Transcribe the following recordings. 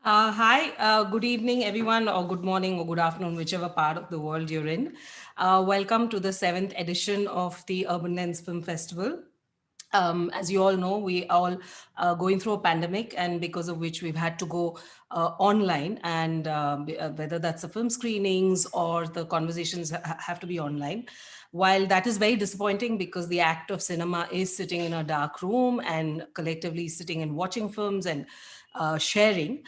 Hi, good evening, everyone, or good morning, or good afternoon, whichever part of the world you're in. Welcome to the 7th edition of the Urban Lens Film Festival. As you all know, we all going through a pandemic, and because of which we've had to go online, and whether that's the film screenings or the conversations have to be online. While that is very disappointing because the act of cinema is sitting in a dark room and collectively sitting and watching films and sharing,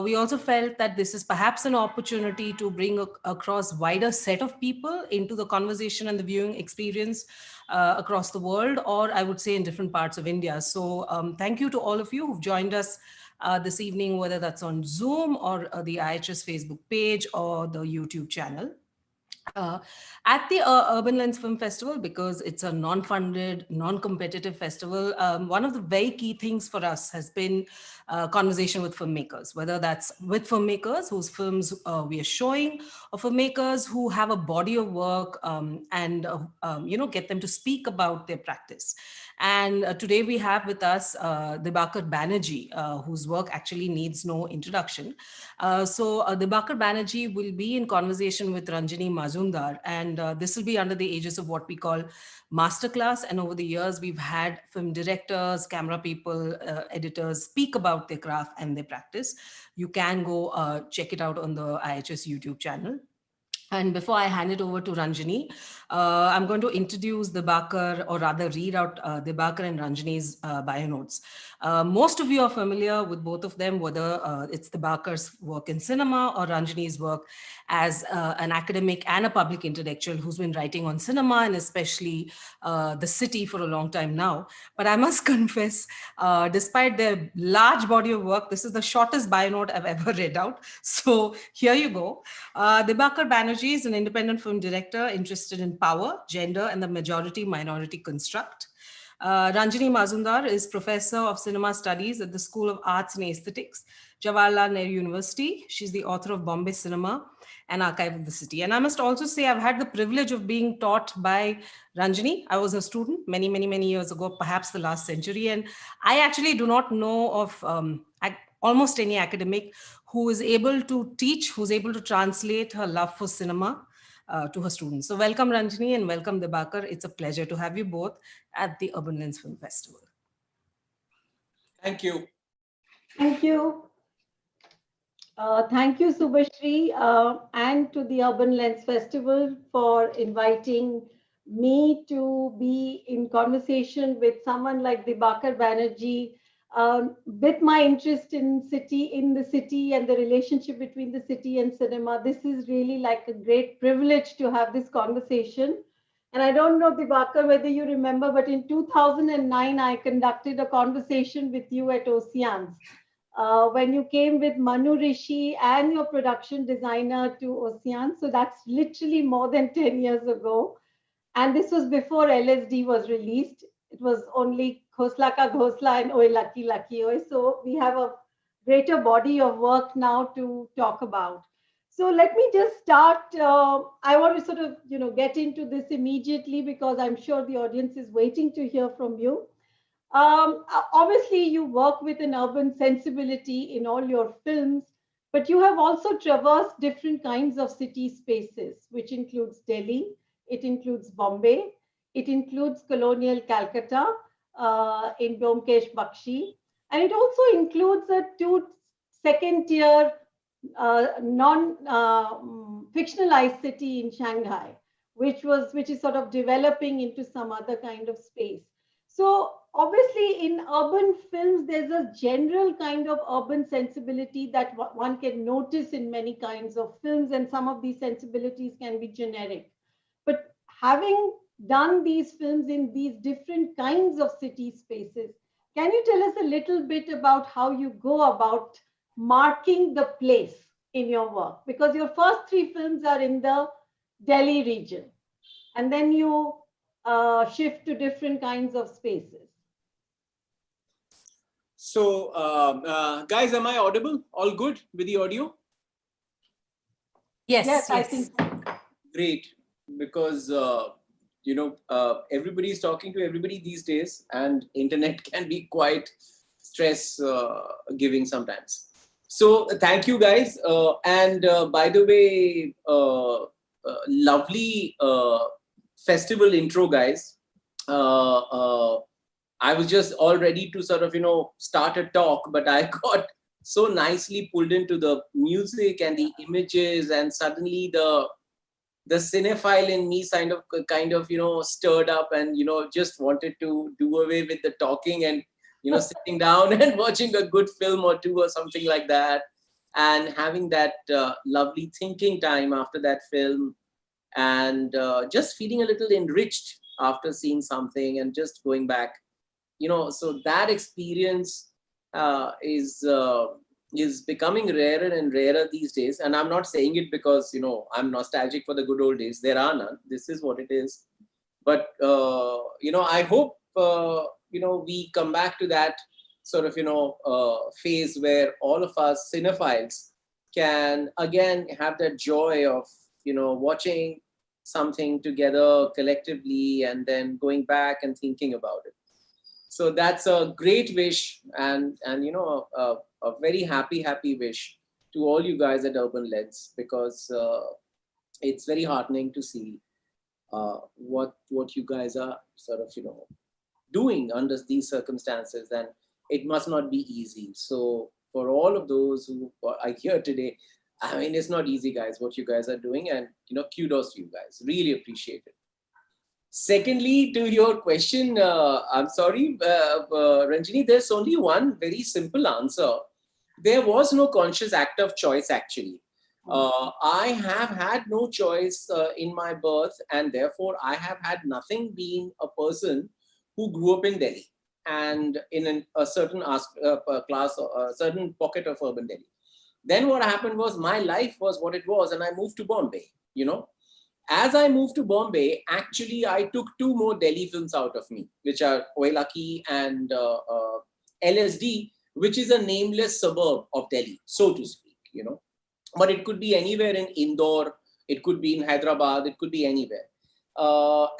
we also felt that this is perhaps an opportunity to bring across wider set of people into the conversation and the viewing experience across the world, or I would say in different parts of India. So thank you to all of you who've joined us this evening, whether that's on Zoom or the IHS Facebook page or the YouTube channel. Uh, at the Urban Lens Film Festival, because it's a non-funded, non-competitive festival, one of the very key things for us has been conversation with filmmakers, whether that's with filmmakers whose films we are showing, or filmmakers who have a body of work and get them to speak about their practice. And today we have with us Dibakar Banerjee, whose work actually needs no introduction. Dibakar Banerjee will be in conversation with Ranjani Mazumdar, and this will be under the aegis of what we call masterclass. And over the years, we've had film directors, camera people, editors speak about their craft and their practice. You can go check it out on the IHS YouTube channel. And before I hand it over to Ranjani, I'm going to introduce Dibakar, or rather read out Dibakar and Ranjani's bio notes. Most of you are familiar with both of them, whether it's Dibakar's work in cinema or Ranjani's work as an academic and a public intellectual who's been writing on cinema and especially the city for a long time now. But I must confess, despite their large body of work, this is the shortest bio note I've ever read out. So here you go. Dibakar Banerjee is an independent film director interested in power, gender, and the majority-minority construct. Ranjani Mazumdar is professor of cinema studies at the School of Arts and Aesthetics, Jawaharlal Nehru University. She's the author of Bombay Cinema and Archive of the City. And I must also say I've had the privilege of being taught by Ranjani. I was a student many, many, many years ago, perhaps the last century. And I actually do not know of almost any academic who is able to teach, who's able to translate her love for cinema to her students. So welcome Ranjani and welcome Dibakar. It's a pleasure to have you both at the Urban Lens Film Festival. Thank you. Thank you. Thank you, Subhashri, and to the Urban Lens Festival for inviting me to be in conversation with someone like Dibakar Banerjee, with my interest in the city and the relationship between the city and cinema. This is really like a great privilege to have this conversation. And I don't know, Dibakar, whether you remember, but in 2009, I conducted a conversation with you at Oceans. When you came with Manu Rishi and your production designer to Ocean. So that's literally more than 10 years ago. And this was before LSD was released. It was only Khosla Ka Ghosla and Oye Lucky. So we have a greater body of work now to talk about. So let me just start. I want to sort of, get into this immediately because I'm sure the audience is waiting to hear from you. Obviously, you work with an urban sensibility in all your films, but you have also traversed different kinds of city spaces, which includes Delhi, it includes Bombay, it includes colonial Calcutta in Byomkesh Bakshy, and it also includes a two second tier non fictionalized city in Shanghai, which is sort of developing into some other kind of space. So obviously, in urban films, there's a general kind of urban sensibility that one can notice in many kinds of films, and some of these sensibilities can be generic. But having done these films in these different kinds of city spaces, can you tell us a little bit about how you go about marking the place in your work? Because your first three films are in the Delhi region, and then you shift to different kinds of spaces. So, guys, am I audible? All good with the audio? Yes, Yes, I yes. think so. Great, because everybody's talking to everybody these days, and internet can be quite stress giving sometimes. So, thank you, guys. And by the way, lovely festival intro, guys. I was just all ready to sort of, start a talk, but I got so nicely pulled into the music and the images, and suddenly the cinephile in me kind of stirred up, and just wanted to do away with the talking, and sitting down and watching a good film or two or something like that, and having that lovely thinking time after that film, and just feeling a little enriched after seeing something and just going back. So that experience is becoming rarer and rarer these days. And I'm not saying it because I'm nostalgic for the good old days. There are none. This is what it is. But I hope we come back to that sort of phase where all of us cinephiles can again have that joy of watching something together collectively, and then going back and thinking about it. So that's a great wish, and a very happy wish to all you guys at Urban Lens, because it's very heartening to see what you guys are sort of doing under these circumstances, and it must not be easy. So for all of those who are here today, I mean, it's not easy, guys, what you guys are doing, and kudos to you guys. Really appreciate it. Secondly, to your question, I'm sorry, Ranjani, there's only one very simple answer. There was no conscious act of choice, actually. I have had no choice in my birth, and therefore I have had nothing being a person who grew up in Delhi and in a certain class, a certain pocket of urban Delhi. Then what happened was my life was what it was, and I moved to Bombay, As I moved to Bombay, actually, I took two more Delhi films out of me, which are Oye Lucky and LSD, which is a nameless suburb of Delhi, so to speak, But it could be anywhere in Indore, it could be in Hyderabad, it could be anywhere.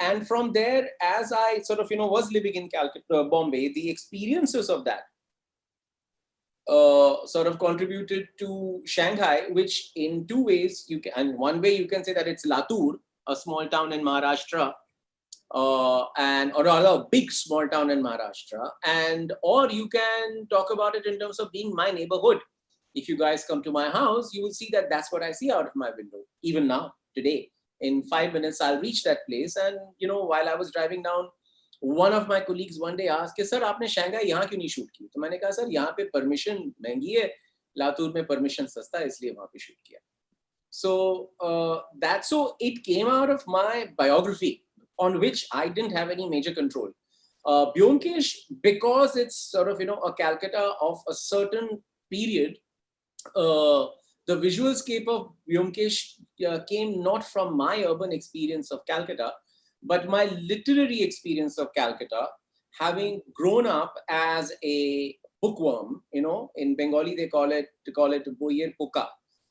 And from there, as I sort of, was living in Calcutta, Bombay, the experiences of that sort of contributed to Shanghai, which in two ways and one way you can say that it's Latur, a small town in Maharashtra, or rather a big small town in Maharashtra, or you can talk about it in terms of being my neighborhood. If you guys come to my house, you will see that that's what I see out of my window, even now, today. In 5 minutes, I'll reach that place. And, while I was driving down, one of my colleagues one day asked, sir, आपने Shanghai यहाँ क्यों नहीं shoot की? तो मैंने कहा, sir, यहाँ पे परमिशन महंगी है, लातूर में परमिशन सस्ता है, इसलिए वहाँ पे शूट किया. So it came out of my biography, on which I didn't have any major control. Byomkesh, because it's sort of a Calcutta of a certain period, the visualscape of Byomkesh came not from my urban experience of Calcutta, but my literary experience of Calcutta, having grown up as a bookworm. In Bengali they call it boyer poka.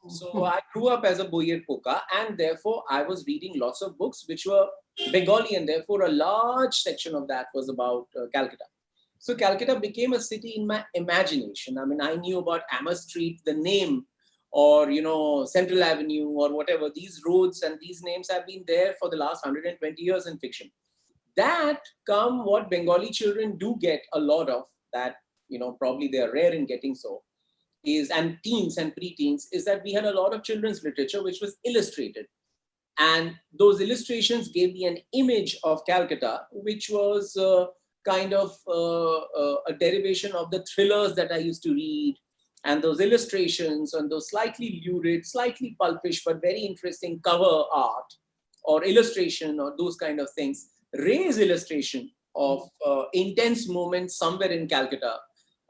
So I grew up as a boyer poka, and therefore I was reading lots of books which were Bengali, and therefore a large section of that was about Calcutta. So Calcutta became a city in my imagination. I mean, I knew about Amer Street, the name, or, Central Avenue or whatever. These roads and these names have been there for the last 120 years in fiction. That come what Bengali children do get a lot of, that, probably they are rare in getting so, is, and teens and preteens, is that we had a lot of children's literature which was illustrated. And those illustrations gave me an image of Calcutta, which was kind of a derivation of the thrillers that I used to read. And those illustrations and those slightly lurid, slightly pulpish, but very interesting cover art or illustration or those kind of things. Ray's illustration of intense moments somewhere in Calcutta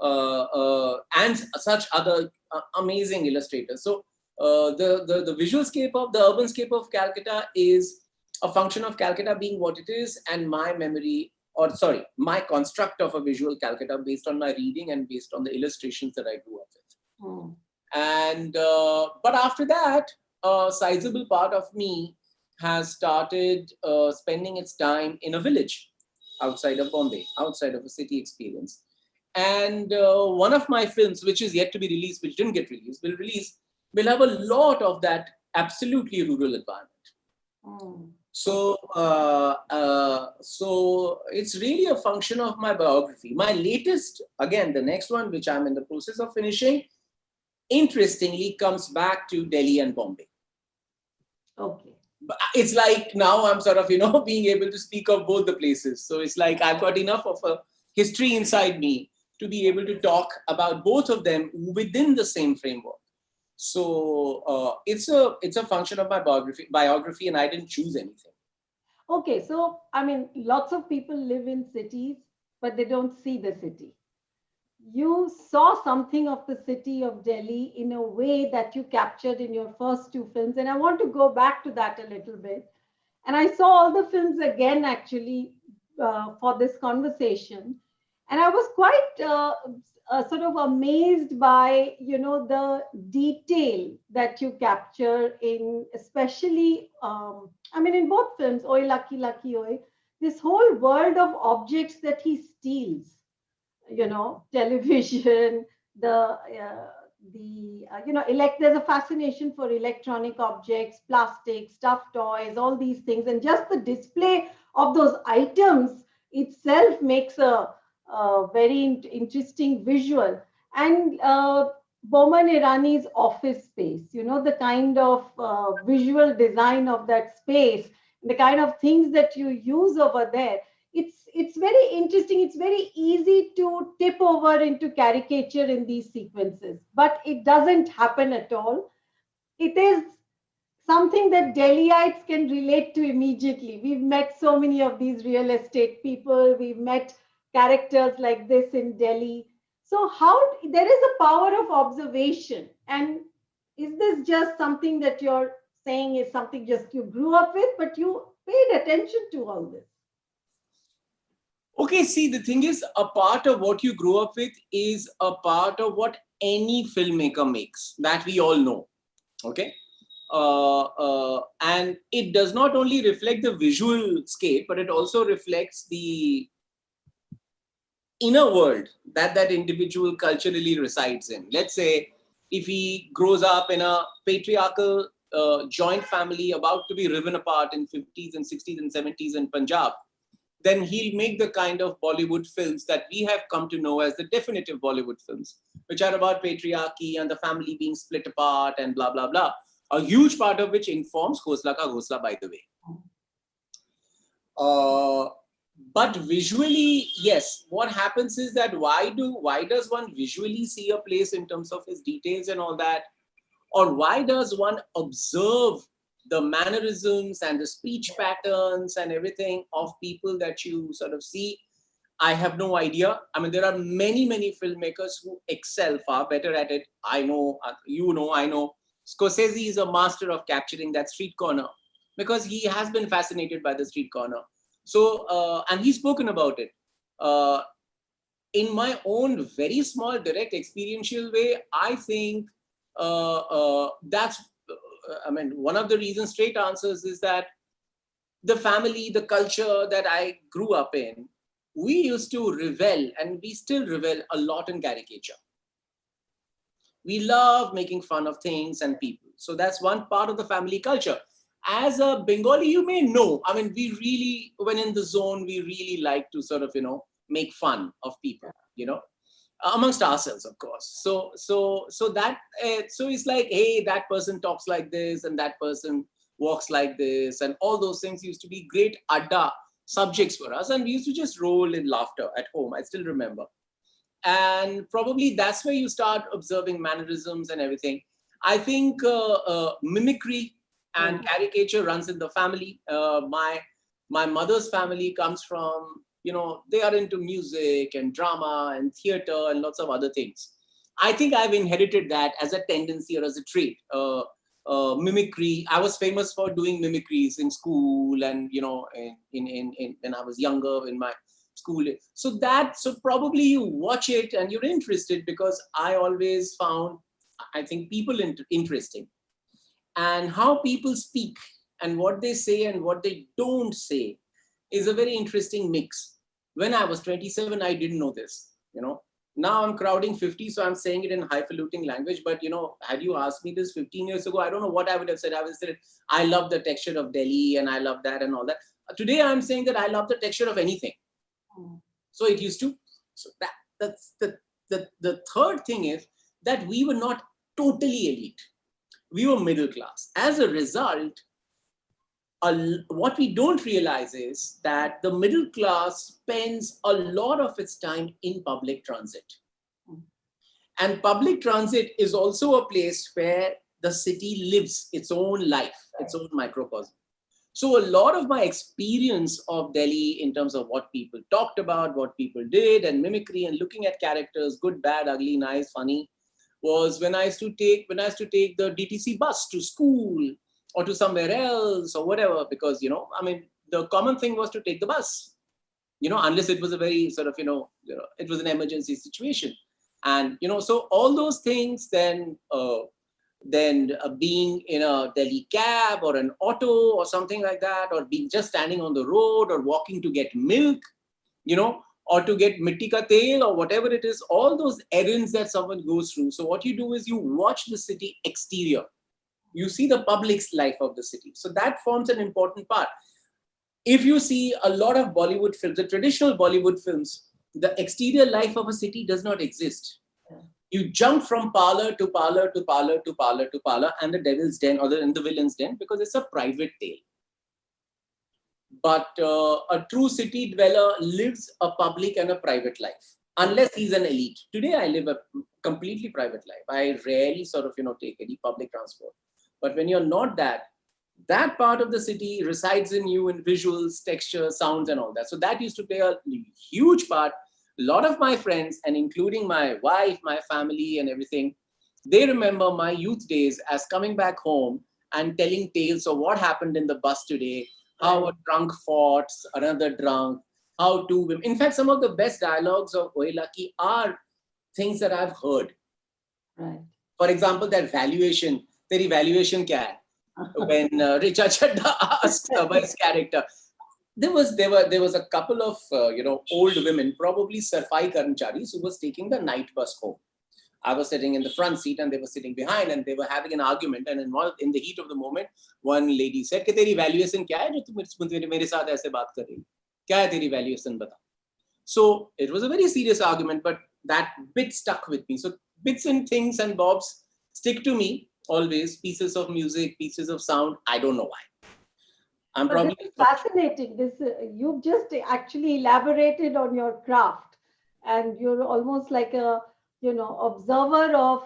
and such other amazing illustrators. So the visual scape of the urban scape of Calcutta is a function of Calcutta being what it is, and my memory, or sorry, my construct of a visual Calcutta based on my reading and based on the illustrations that I grew up with. And but after that, a sizable part of me has started spending its time in a village outside of Bombay, outside of a city experience. And one of my films, which is yet to be released, which didn't get released, will have a lot of that absolutely rural environment. So, so it's really a function of my biography. My latest, again, the next one, which I'm in the process of finishing, interestingly comes back to Delhi and Bombay. Okay. But it's like now I'm sort of, being able to speak of both the places. So it's like I've got enough of a history inside me to be able to talk about both of them within the same framework. So it's a function of my biography, and I didn't choose anything. Okay, so I mean, lots of people live in cities, but they don't see the city. You saw something of the city of Delhi in a way that you captured in your first two films, and I want to go back to that a little bit. And I saw all the films again, actually, for this conversation, and I was quite sort of amazed by the detail that you capture in, especially I mean, in both films, Oye Lucky, Lucky Oye, this whole world of objects that he steals, television, there's a fascination for electronic objects, plastic, stuffed toys, all these things, and just the display of those items itself makes a very interesting visual. And Boman Irani's office space, the kind of visual design of that space, the kind of things that you use over there, it's very interesting. It's very easy to tip over into caricature in these sequences, but it doesn't happen at all. It is something that Delhiites can relate to immediately. We've met so many of these real estate people. We've met characters like this in Delhi. So how there is a power of observation. And is this just something that you're saying is something just you grew up with, but you paid attention to all this? Okay, see, the thing is, a part of what you grew up with is a part of what any filmmaker makes, that we all know. Okay. And it does not only reflect the visual scape, but it also reflects the inner world that that individual culturally resides in. Let's say if he grows up in a patriarchal joint family about to be riven apart in 50s and 60s and 70s in Punjab, then he'll make the kind of Bollywood films that we have come to know as the definitive Bollywood films, which are about patriarchy and the family being split apart and blah, blah, blah. A huge part of which informs Khosla Ka Ghosla, by the way. But visually, yes, what happens is that why does one visually see a place in terms of its details and all that? Or why does one observe the mannerisms and the speech patterns and everything of people that you sort of see? I have no idea. I mean, there are many, many filmmakers who excel far better at it. I know, I know. Scorsese is a master of capturing that street corner because he has been fascinated by the street corner. So, and he's spoken about it. In my own very small, direct, experiential way, I think that's, I mean, one of the reasons, straight answers, is that the family, the culture that I grew up in we used to revel, and we still revel a lot in caricature. We love making fun of things and people. So that's one part of the family culture. As a Bengali, you may know, I mean, we really, when in the zone, we really like to sort of, make fun of people, amongst ourselves, of course. So it's like, hey, that person talks like this and that person walks like this, and all those things used to be great adda subjects for us, and we used to just roll in laughter at home. I still remember. And probably that's where you start observing mannerisms and everything. I think mimicry and caricature runs in the family. My mother's family comes from, they are into music and drama and theater and lots of other things. I think I've inherited that as a tendency or as a trait. Mimicry. I was famous for doing mimicries in school, and in when I was younger in my school. So probably you watch it and you're interested, because I always found, I think, people interesting, and how people speak and what they say and what they don't say is a very interesting mix. When I was 27, I didn't know this. Now I'm crowding 50, so I'm saying it in highfalutin language. But, had you asked me this 15 years ago, I don't know what I would have said. I would have said, I love the texture of Delhi and I love that and all that. Today, I'm saying that I love the texture of anything. So it used to, so that's the third thing is that we were not totally elite. We were middle class. As a result, what we don't realize is that the middle class spends a lot of its time in public transit. And public transit is also a place where the city lives its own life, its own microcosm. So a lot of my experience of Delhi in terms of what people talked about, what people did, and mimicry and looking at characters, good, bad, ugly, nice, funny, was when I used to take the DTC bus to school or to somewhere else or whatever, because, the common thing was to take the bus, unless it was a very sort of, it was an emergency situation. And, so all those things then being in a Delhi cab or an auto or something like that, or being just standing on the road or walking to get milk, or to get mitti ka tel or whatever it is, all those errands that someone goes through. So what you do is you watch the city exterior. You see the public's life of the city. So that forms an important part. If you see a lot of Bollywood films, the traditional Bollywood films, the exterior life of a city does not exist. You jump from parlor to parlor to parlor to parlor to parlor and the devil's den or the villain's den, because it's a private tale. But a true city dweller lives a public and a private life, unless he's an elite. Today, I live a completely private life. I rarely sort of, take any public transport. But when you're not that part of the city resides in you in visuals, textures, sounds, and all that. So that used to play a huge part. A lot of my friends, and including my wife, my family, and everything, they remember my youth days as coming back home and telling tales of what happened in the bus today, how a drunk fought another drunk, how two women. In fact, some of the best dialogues of Oye Lucky are things that I've heard. Right. For example, that valuation, teri valuation kya hai? When Richa Chadda asked his character, there was a couple of old women, probably Sarfai Karmcharis, who was taking the night bus home. I was sitting in the front seat and they were sitting behind, and they were having an argument. And in the heat of the moment, one lady said, "Teri valuation kya hai? Jo tu mere saath aise baat kar rahi? Kya hai teri valuation bata?" So it was a very serious argument, but that bit stuck with me. So bits and things and bobs stick to me always. Pieces of music, pieces of sound. I don't know why. I'm But probably this is fascinating. You've just actually elaborated on your craft, and you're almost like a observer of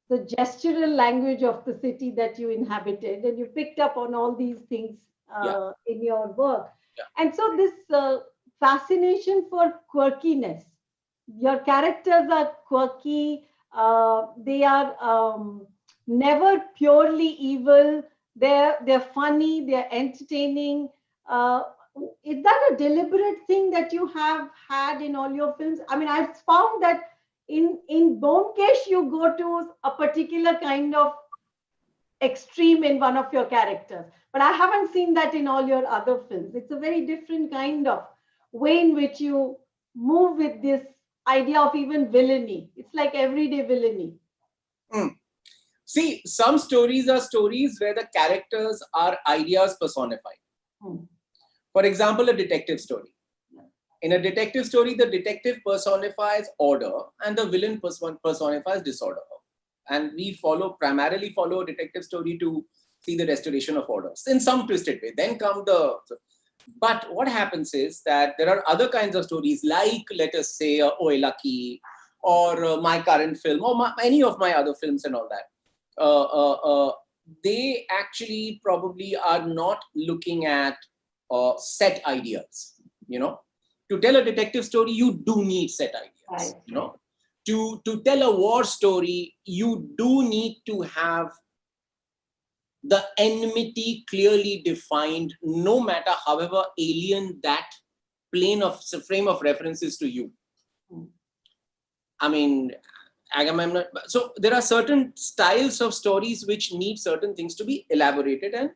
the gestural language of the city that you inhabited, and you picked up on all these things in your work. Yeah. And so this fascination for quirkiness. Your characters are quirky. They are never purely evil. They're funny. They're entertaining. Uh, is that a deliberate thing that you have had in all your films? I mean, I've found that in Byomkesh you go to a particular kind of extreme in one of your characters, but I haven't seen that in all your other films. It's a very different kind of way in which you move with this idea of even villainy. It's like everyday villainy. Mm. See, some stories are stories where the characters are ideas personified. Hmm. For example, a detective story. In a detective story, the detective personifies order and the villain personifies disorder. And we primarily follow a detective story to see the restoration of order in some twisted way. Then come but what happens is that there are other kinds of stories, like, let us say, Oye Lucky, or my current film, or any of my other films and all that. Uh, uh, uh, they actually probably are not looking at set ideas. To tell a detective story, you do need set ideas. Right. To tell a war story, you do need to have the enmity clearly defined, no matter however alien that frame of reference is to you. Hmm. I mean, Agamemnon. So there are certain styles of stories which need certain things to be elaborated, and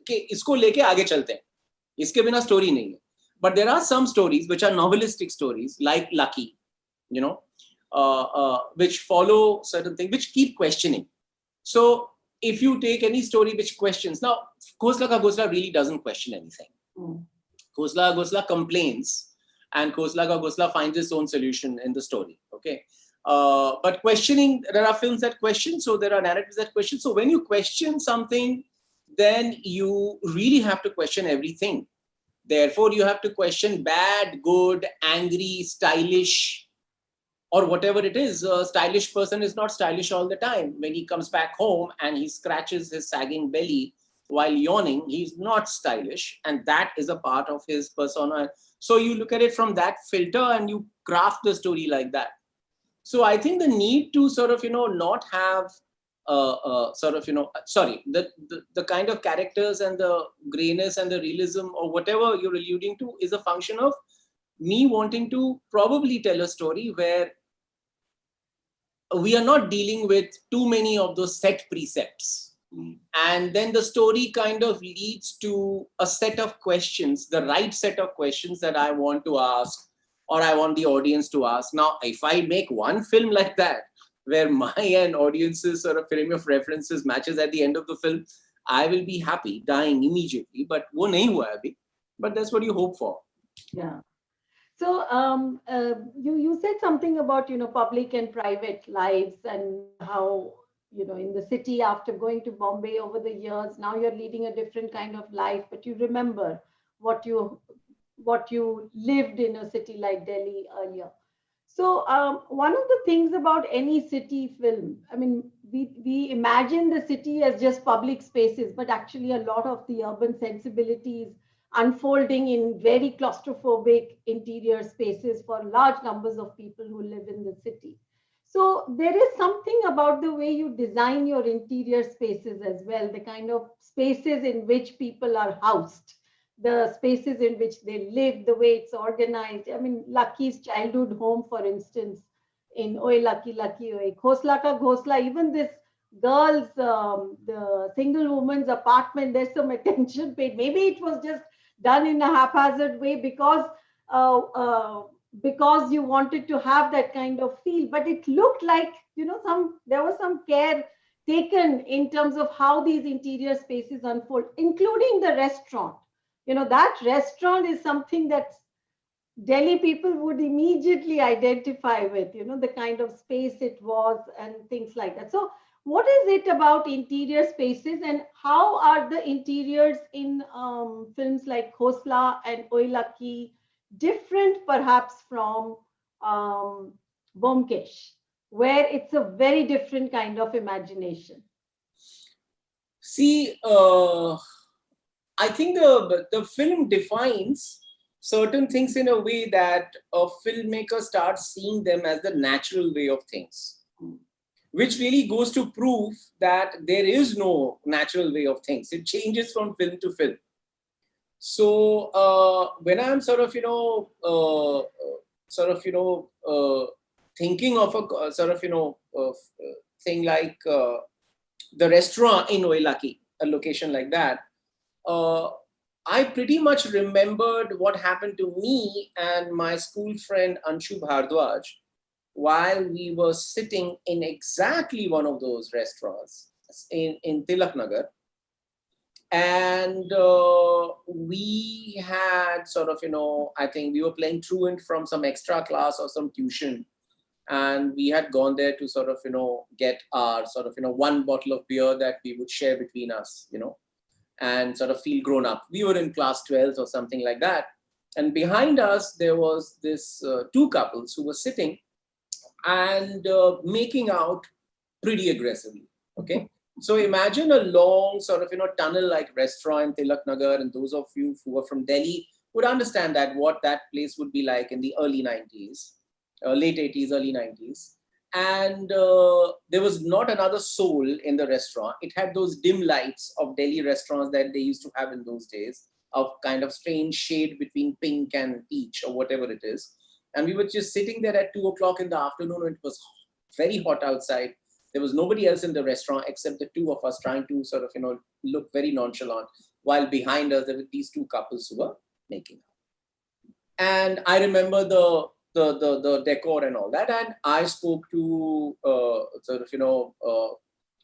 okay, isko leke aage chalte hain. Iske bina story nahi hai. But there are some stories which are novelistic stories, like Lucky, which follow certain things, which keep questioning. So if you take any story which questions, now Khosla Ka Ghosla really doesn't question anything. Hmm. Khosla Ka Ghosla complains, and Khosla Ka Ghosla finds its own solution in the story. Okay. But questioning, there are films that question, so there are narratives that question. So when you question something, then you really have to question everything. Therefore, you have to question bad, good, angry, stylish, or whatever it is. A stylish person is not stylish all the time. When he comes back home and he scratches his sagging belly while yawning, he's not stylish. And that is a part of his persona. So you look at it from that filter and you craft the story like that. So I think the need to sort of, not have the kind of characters and the grayness and the realism or whatever you're alluding to is a function of me wanting to probably tell a story where we are not dealing with too many of those set precepts. And then the story kind of leads to a set of questions, the right set of questions that I want to ask, or I want the audience to ask. Now, if I make one film like that, where my and audience's sort of frame of references matches at the end of the film, I will be happy, dying immediately. But wo nahi hua hai abhi. But that's what you hope for. Yeah. So you said something about public and private lives and how in the city after going to Bombay over the years now you're leading a different kind of life, but you remember what you what you lived in a city like Delhi earlier. So one of the things about any city film, I mean, we imagine the city as just public spaces, but actually a lot of the urban sensibilities unfolding in very claustrophobic interior spaces for large numbers of people who live in the city. So there is something about the way you design your interior spaces as well, the kind of spaces in which people are housed, the spaces in which they live, the way it's organized. I mean, Lucky's childhood home, for instance, in Oye Lucky, Lucky Oye, Khosla Ka Ghosla, even this girl's, the single woman's apartment, there's some attention paid. Maybe it was just done in a haphazard way uh, uh, because you wanted to have that kind of feel, but it looked like there was some care taken in terms of how these interior spaces unfold, including the restaurant. That restaurant is something that Delhi people would immediately identify with, the kind of space it was and things like that. So, what is it about interior spaces and how are the interiors in films like Khosla and Oye Lucky different perhaps from um, Bomkesh, where it's a very different kind of imagination? See, I think the film defines certain things in a way that a filmmaker starts seeing them as the natural way of things, which really goes to prove that there is no natural way of things. It changes from film to film. So when I'm thinking of a thing like the restaurant in Oye Lucky, a location like that. Uh, I pretty much remembered what happened to me and my school friend Anshu Bhardwaj while we were sitting in exactly one of those restaurants in Tilak Nagar. And we had sort of, I think we were playing truant from some extra class or some tuition. And we had gone there to sort of, get our sort of, one bottle of beer that we would share between us, and sort of feel grown up. We were in class 12 or something like that. And behind us, there was this two couples who were sitting and making out pretty aggressively. Okay. So imagine a long sort of, tunnel-like restaurant in Tilak Nagar, and those of you who are from Delhi would understand that what that place would be like in the early 90s, late 80s, early 90s. And there was not another soul in the restaurant. It had those dim lights of Delhi restaurants that they used to have in those days, of kind of strange shade between pink and peach or whatever it is. And we were just sitting there at 2 o'clock in the afternoon, and it was very hot outside. There was nobody else in the restaurant except the two of us trying to sort of, look very nonchalant, while behind us there were these two couples who were making out. And I remember the decor and all that. And I spoke to sort of,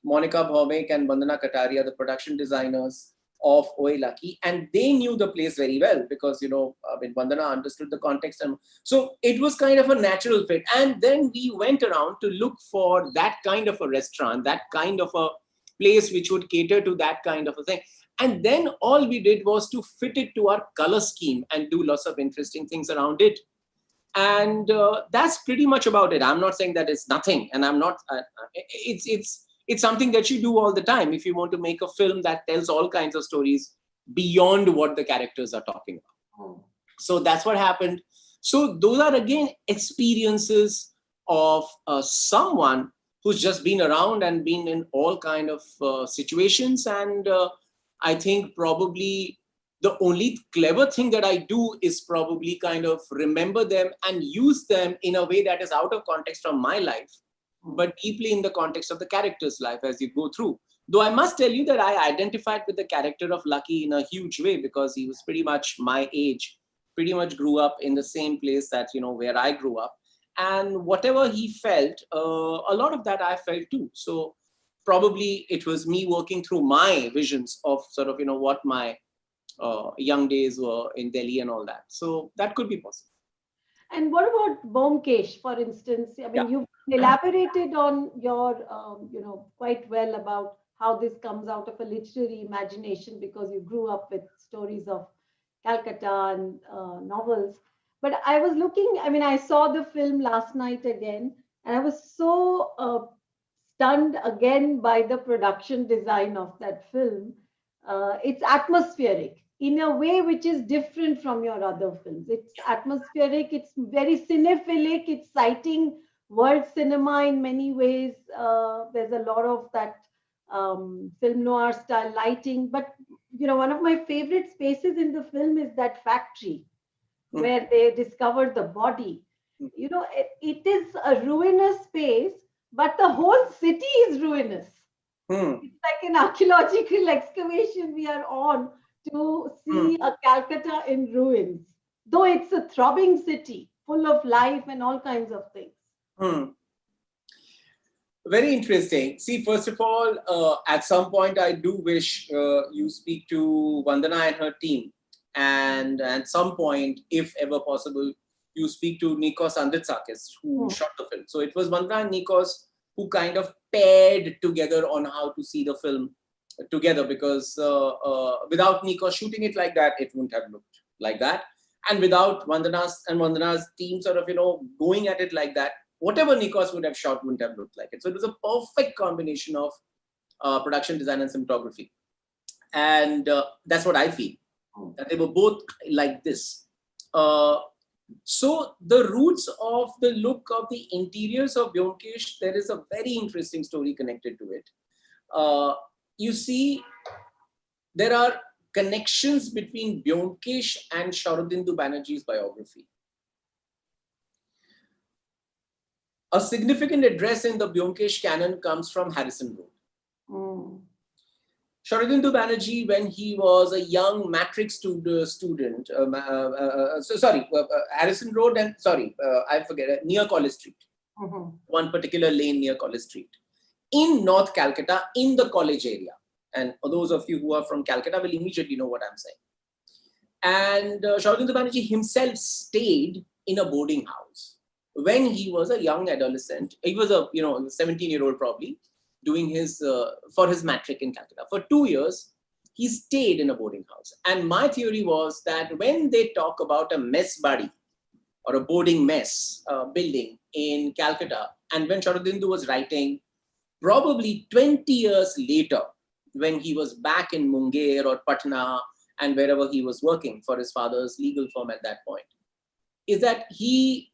Monica Bhaumek and Vandana Kataria, the production designers of Oye Lucky, and they knew the place very well because, Vandana understood the context. And so it was kind of a natural fit. And then we went around to look for that kind of a restaurant, that kind of a place which would cater to that kind of a thing. And then all we did was to fit it to our color scheme and do lots of interesting things around it. And that's pretty much about it. I'm not saying that it's nothing, and I'm not. It's something that you do all the time if you want to make a film that tells all kinds of stories beyond what the characters are talking about. Oh. So that's what happened. So those are again experiences of someone who's just been around and been in all kind of situations. And I think probably the only clever thing that I do is probably kind of remember them and use them in a way that is out of context from my life, but deeply in the context of the character's life as you go through. Though I must tell you that I identified with the character of Lucky in a huge way because he was pretty much my age, pretty much grew up in the same place that, where I grew up. And whatever he felt, a lot of that I felt too. So probably it was me working through my visions of sort of, what my young days were in Delhi and all that. So that could be possible. And what about Byomkesh, for instance? I mean, you've elaborated on your, quite well about how this comes out of a literary imagination because you grew up with stories of Calcutta and novels. But I was looking, I mean, I saw the film last night again, and I was so stunned again by the production design of that film. It's atmospheric in a way which is different from your other films. It's atmospheric, it's very cinephilic, it's citing world cinema in many ways. There's a lot of that film noir style lighting. But, one of my favorite spaces in the film is that factory where they discover the body. It is a ruinous space, but the whole city is ruinous. It's like an archaeological excavation we are on to see a Calcutta in ruins, though it's a throbbing city full of life and all kinds of things. Very interesting. See, first of all, at some point, I do wish you speak to Vandana and her team. And at some point, if ever possible, you speak to Nikos Andritsakis, who shot the film. So it was Vandana and Nikos who kind of paired together on how to see the film together, because without Nikos shooting it like that, it wouldn't have looked like that. And without Vandana's team sort of, going at it like that, whatever Nikos would have shot wouldn't have looked like it. So it was a perfect combination of production design and cinematography. And that's what I feel, that they were both like this. So the roots of the look of the interiors of Byomkesh, there is a very interesting story connected to it. You see, there are connections between Byomkesh and Sharadindu Banerjee's biography. A significant address in the Byomkesh canon comes from Harrison Road. Sharadindu Banerjee, when he was a young matric student, Harrison Road and, I forget, near College Street, one particular lane near College Street, in North Calcutta, in the college area. And those of you who are from Calcutta will immediately know what I'm saying. And Sharadindu Banerjee himself stayed in a boarding house when he was a young adolescent. He was a 17-year-old probably, doing his for his matric in Calcutta. For 2 years, he stayed in a boarding house. And my theory was that when they talk about a mess buddy or a boarding mess building in Calcutta, and when Sharadindu was writing, probably 20 years later, when he was back in Munger or Patna and wherever he was working for his father's legal firm at that point, is that he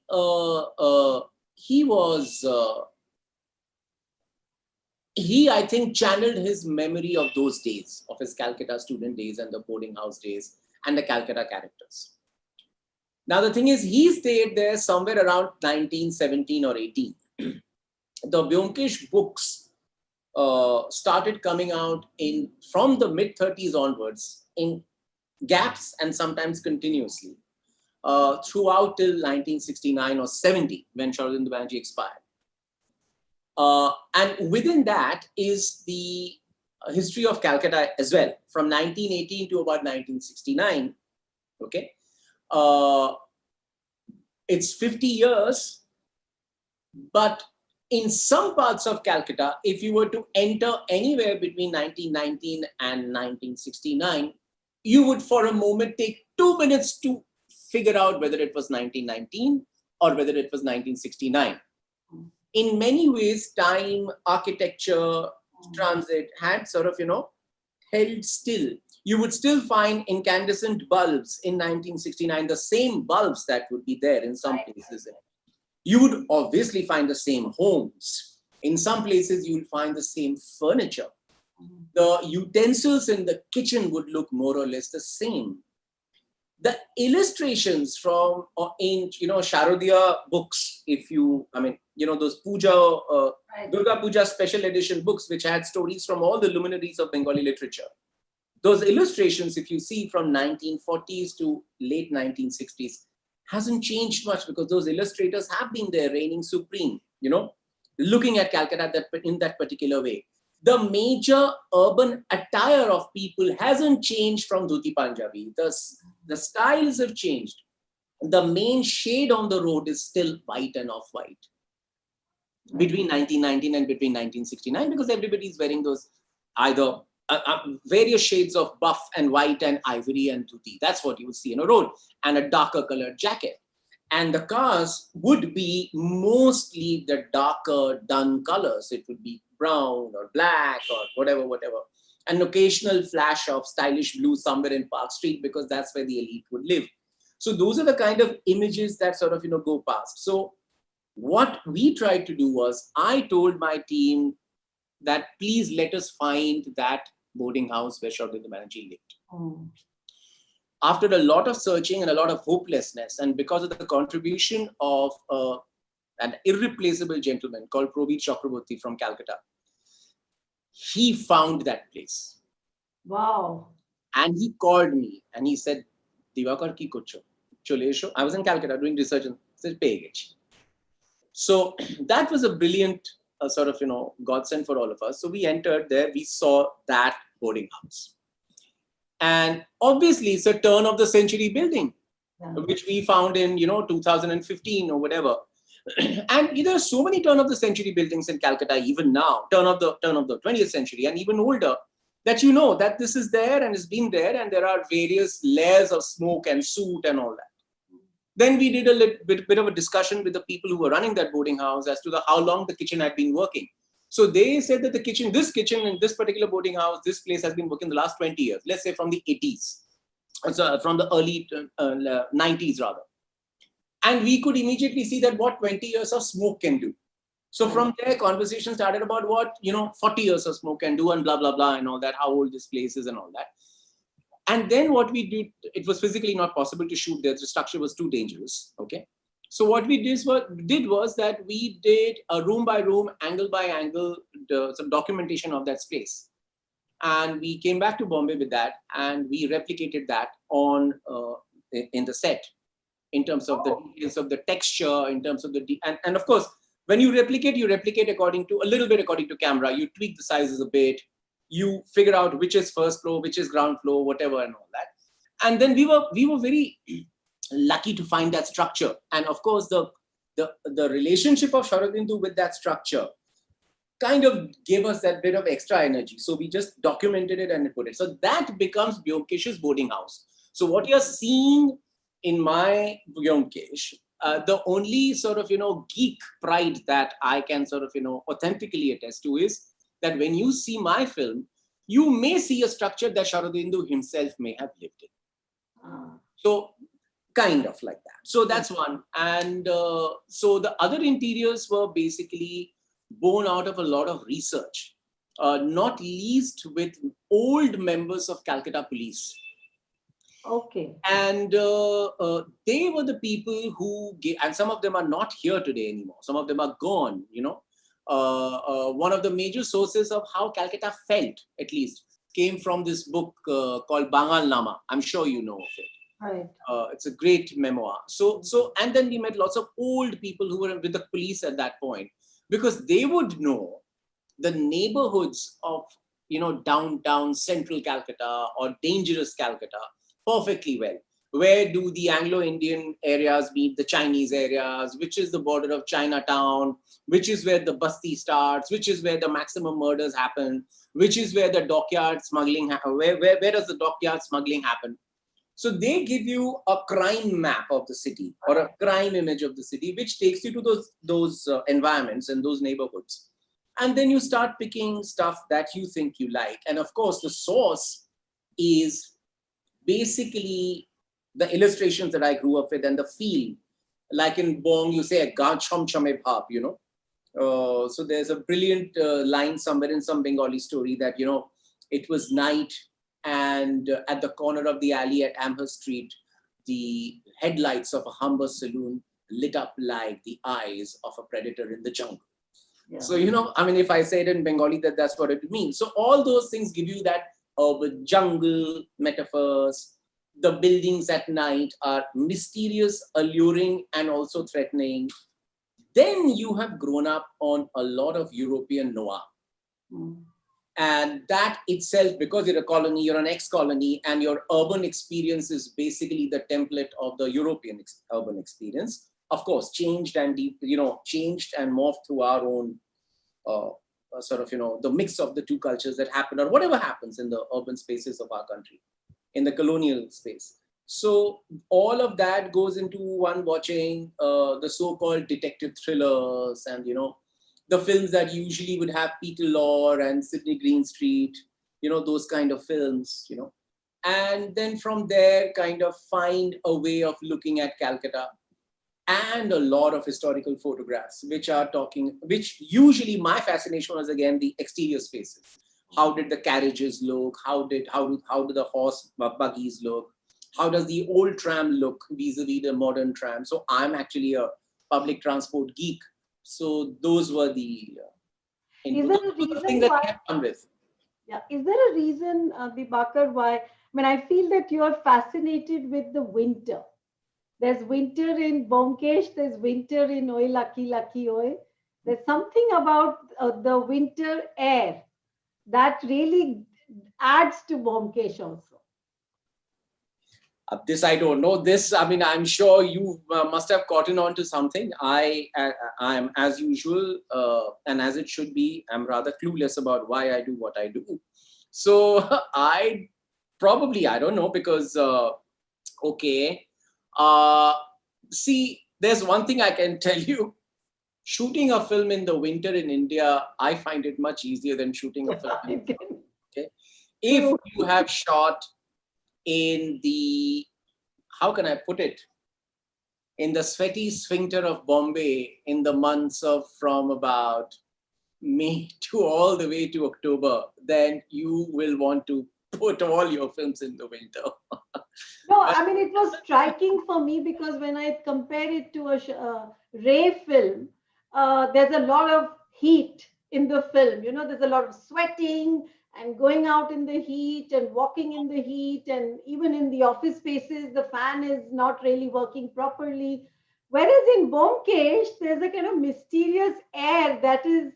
I think, channeled his memory of those days, of his Calcutta student days and the boarding house days and the Calcutta characters. Now, the thing is, he stayed there somewhere around 1917 or 18. The Byomkesh books started coming out from the mid-30s onwards in gaps and sometimes continuously throughout till 1969 or 70 when Sharadindu Banerjee expired. And within that is the history of Calcutta as well, from 1918 to about 1969. Okay, it's 50 years, but in some parts of Calcutta, if you were to enter anywhere between 1919 and 1969, you would for a moment take 2 minutes to figure out whether it was 1919 or whether it was 1969. In many ways, time, architecture, transit had sort of, held still. You would still find incandescent bulbs in 1969, the same bulbs that would be there in some places. You would obviously find the same homes. In some places, you will find the same furniture. The utensils in the kitchen would look more or less the same. The illustrations from Sharodiya books, those Puja, Durga Puja special edition books, which had stories from all the luminaries of Bengali literature. Those illustrations, if you see from 1940s to late 1960s, hasn't changed much because those illustrators have been there reigning supreme, looking at Calcutta in that particular way. The major urban attire of people hasn't changed from Dhuti Punjabi. The styles have changed. The main shade on the road is still white and off-white between 1919 and between 1969 because everybody is wearing those either various shades of buff and white and ivory and dhuti. That's what you would see on a road, and a darker colored jacket. And the cars would be mostly the darker dun colors. It would be brown or black or whatever. An occasional flash of stylish blue somewhere in Park Street because that's where the elite would live. So those are the kind of images that sort of, go past. So what we tried to do was, I told my team that please let us find that boarding house where Sharadindu Banerjee lived. After a lot of searching and a lot of hopelessness, and because of the contribution of an irreplaceable gentleman called Probir Chakraborty from Calcutta, he found that place. Wow. And he called me and he said, Dibakar ki kucho. I was in Calcutta doing research and said, pay. So that was a brilliant sort of, godsend for all of us. So we entered there, we saw that boarding house. And obviously it's a turn of the century building, which we found in, 2015 or whatever. And there are so many turn of the century buildings in Calcutta, even now, turn of the 20th century and even older, that that this is there and it's been there, and there are various layers of smoke and soot and all that. Then we did a bit of a discussion with the people who were running that boarding house as to how long the kitchen had been working. So they said that this kitchen in this particular boarding house, this place has been working the last 20 years, let's say from the 80s, from the early 90s rather. And we could immediately see that what 20 years of smoke can do. So from there, conversation started about what, 40 years of smoke can do and blah, blah, blah, and all that, how old this place is and all that. And then what we did, it was physically not possible to shoot there. The structure was too dangerous. Okay. So what we did was that we did a room by room, angle by angle, some documentation of that space. And we came back to Bombay with that, and we replicated that on in the set, in terms of the details of the texture, in terms of the and of course, when you replicate according to a little bit according to camera. You tweak the sizes a bit. You figure out which is first floor, which is ground floor, whatever, and all that. And then we were very lucky to find that structure. And of course, the relationship of Sharadindu with that structure kind of gave us that bit of extra energy. So we just documented it and put it. So that becomes Byomkesh's boarding house. So what you're seeing in my Byomkesh, the only sort of, geek pride that I can sort of, authentically attest to is that when you see my film, you may see a structure that Sharadindu himself may have lived in. So kind of like that. So that's one. And so the other interiors were basically born out of a lot of research, not least with old members of Calcutta police. Okay. And they were the people who gave, and some of them are not here today anymore. Some of them are gone, one of the major sources of how Calcutta felt, at least, came from this book called Bangal Nama. I'm sure you know of it. Right. It's a great memoir. So, and then we met lots of old people who were with the police at that point, because they would know the neighborhoods of, downtown central Calcutta or dangerous Calcutta perfectly well. Where do the Anglo-Indian areas meet the Chinese areas? Which is the border of Chinatown? Which is where the Basti starts? Which is where the maximum murders happen? Which is where the dockyard smuggling where does the dockyard smuggling happen? So they give you a crime map of the city or a crime image of the city, which takes you to those environments and those neighborhoods. And then you start picking stuff that you think you like. And of course, the source is basically the illustrations that I grew up with and the feel. Like in Bong, you say, "Ga chom chame bhap," So there's a brilliant line somewhere in some Bengali story that, it was night, and at the corner of the alley at Amherst Street, the headlights of a humble saloon lit up like the eyes of a predator in the jungle. Yeah. So, if I say it in Bengali, that's what it means. So all those things give you that urban jungle metaphors. The buildings at night are mysterious, alluring, and also threatening. Then you have grown up on a lot of European noir. And that itself, because you're a colony, you're an ex-colony, and your urban experience is basically the template of the European urban experience. Of course, changed and morphed through our own the mix of the two cultures that happen, or whatever happens in the urban spaces of our country, in the colonial space. So all of that goes into one watching the so-called detective thrillers and, the films that usually would have Peter Lorre and Sidney Greenstreet, those kind of films, And then from there, kind of find a way of looking at Calcutta, and a lot of historical photographs, which usually my fascination was, again, the exterior spaces. How did the carriages look? How do the horse buggies look? How does the old tram look vis-a-vis the modern tram? So I'm actually a public transport geek. So those were the Is there a reason that why? I had fun with. Yeah. Is there a reason, Dibakar, why? I feel that you are fascinated with the winter. There's winter in Byomkesh, there's winter in Oye Lucky, Lucky Oye. There's something about the winter air that really adds to Byomkesh also. This I don't know. I'm sure you must have gotten on to something. I'm, as usual, and as it should be, I'm rather clueless about why I do what I do. So I don't know, because, see, there's one thing I can tell you. Shooting a film in the winter in India, I find it much easier than shooting a film in the summer. Okay? If you have shot in the, how can I put it, in the sweaty sphincter of Bombay in the months of from about May to all the way to October, then you will want to put all your films in the winter. No, it was striking for me because when I compare it to a Ray film, there's a lot of heat in the film. There's a lot of sweating, and going out in the heat and walking in the heat, and even in the office spaces the fan is not really working properly. Whereas in Bomkesh there's a kind of mysterious air that is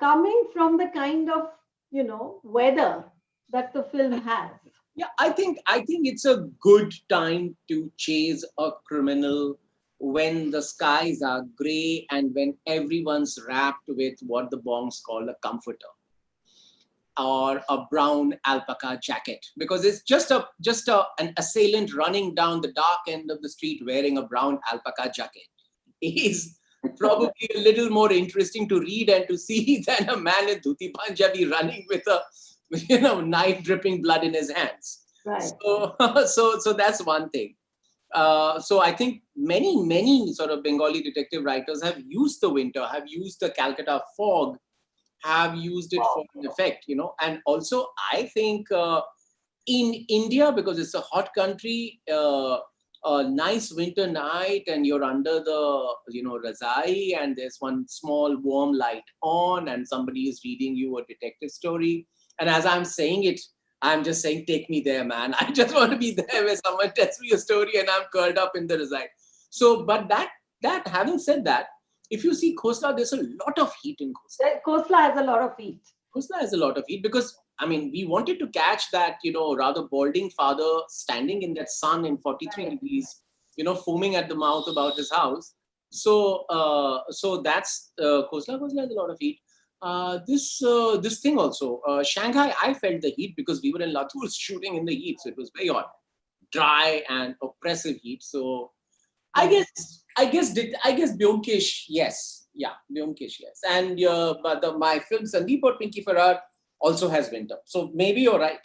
coming from the kind of, weather that the film has. Yeah, I think it's a good time to chase a criminal when the skies are grey and when everyone's wrapped with what the bongs call a comforter or a brown alpaca jacket, because it's just an assailant running down the dark end of the street wearing a brown alpaca jacket is probably a little more interesting to read and to see than a man in dhuti Punjabi running with a knife dripping blood in his hands. Right. So so that's one thing. So I think many sort of Bengali detective writers have used the winter, have used the Calcutta fog, have used it for an effect, and also I think in India, because it's a hot country, a nice winter night and you're under the razai and there's one small warm light on and somebody is reading you a detective story, and as I'm saying it, I'm just saying, take me there, man. I just want to be there where someone tells me a story and I'm curled up in the razai. So but that having said that, if you see Khosla, there's a lot of heat in Khosla. Khosla has a lot of heat. Khosla has a lot of heat because, I mean, we wanted to catch that, rather balding father standing in that sun in 43 degrees, foaming at the mouth about his house. So that's Khosla. Khosla has a lot of heat. This thing also, Shanghai, I felt the heat because we were in Latur shooting in the heat. So it was very hot, dry and oppressive heat. So I guess Byomkesh, yes, yeah, Byomkesh, yes, and but my film Sandeep or Pinky Farrar also has winter, so maybe you're right.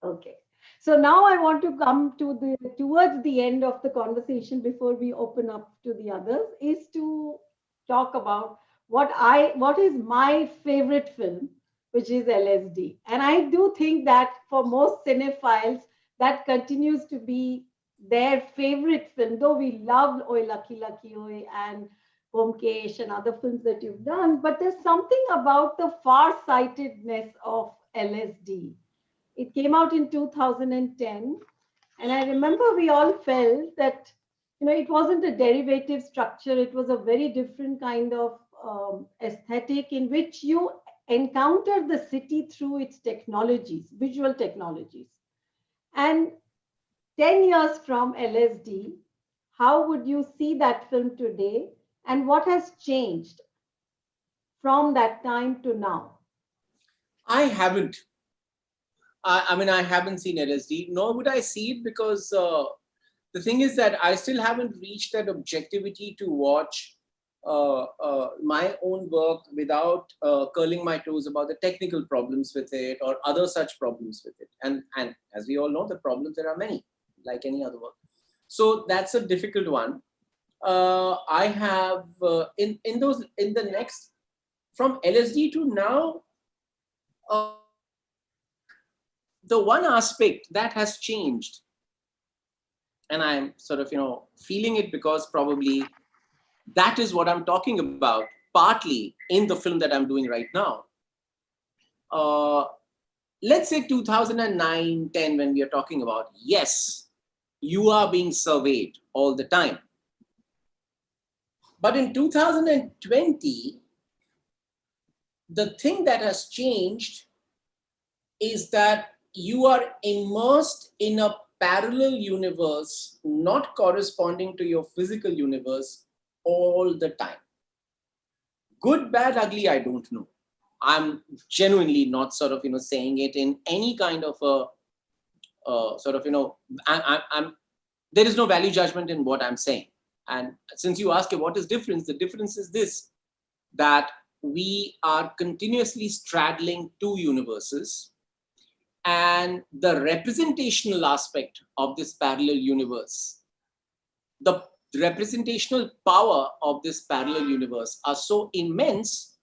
Okay. So now I want to come towards the end of the conversation before we open up to the others, is to talk about what is my favorite film, which is LSD. And I do think that for most cinephiles, that continues to be their favorite film, though we loved Oye Lucky Lucky Oye and Bomkesh and other films that you've done, but there's something about the far-sightedness of LSD. It came out in 2010. And I remember we all felt that, it wasn't a derivative structure. It was a very different kind of aesthetic in which you encounter the city through its technologies, visual technologies. And 10 years from LSD, how would you see that film today? And what has changed from that time to now? I haven't. I mean, I haven't seen LSD, nor would I see it because the thing is that I still haven't reached that objectivity to watch my own work without curling my toes about the technical problems with it or other such problems with it. And as we all know, the problems, there are many, like any other work. So that's a difficult one. I have in the next, from LSD to now, the one aspect that has changed, and I'm sort of feeling it because probably that is what I'm talking about partly in the film that I'm doing right now. Let's say 2009-10, when we are talking about, yes, you are being surveyed all the time, but in 2020 the thing that has changed is that you are immersed in a parallel universe not corresponding to your physical universe all the time. Good, bad, ugly, I don't know. I'm genuinely not sort of saying it in any kind of a sort of I'm there is no value judgment in what I'm saying. And since you ask what is difference, the difference is this, that we are continuously straddling two universes, and the representational aspect of this parallel universe, the representational power of this parallel universe are so immense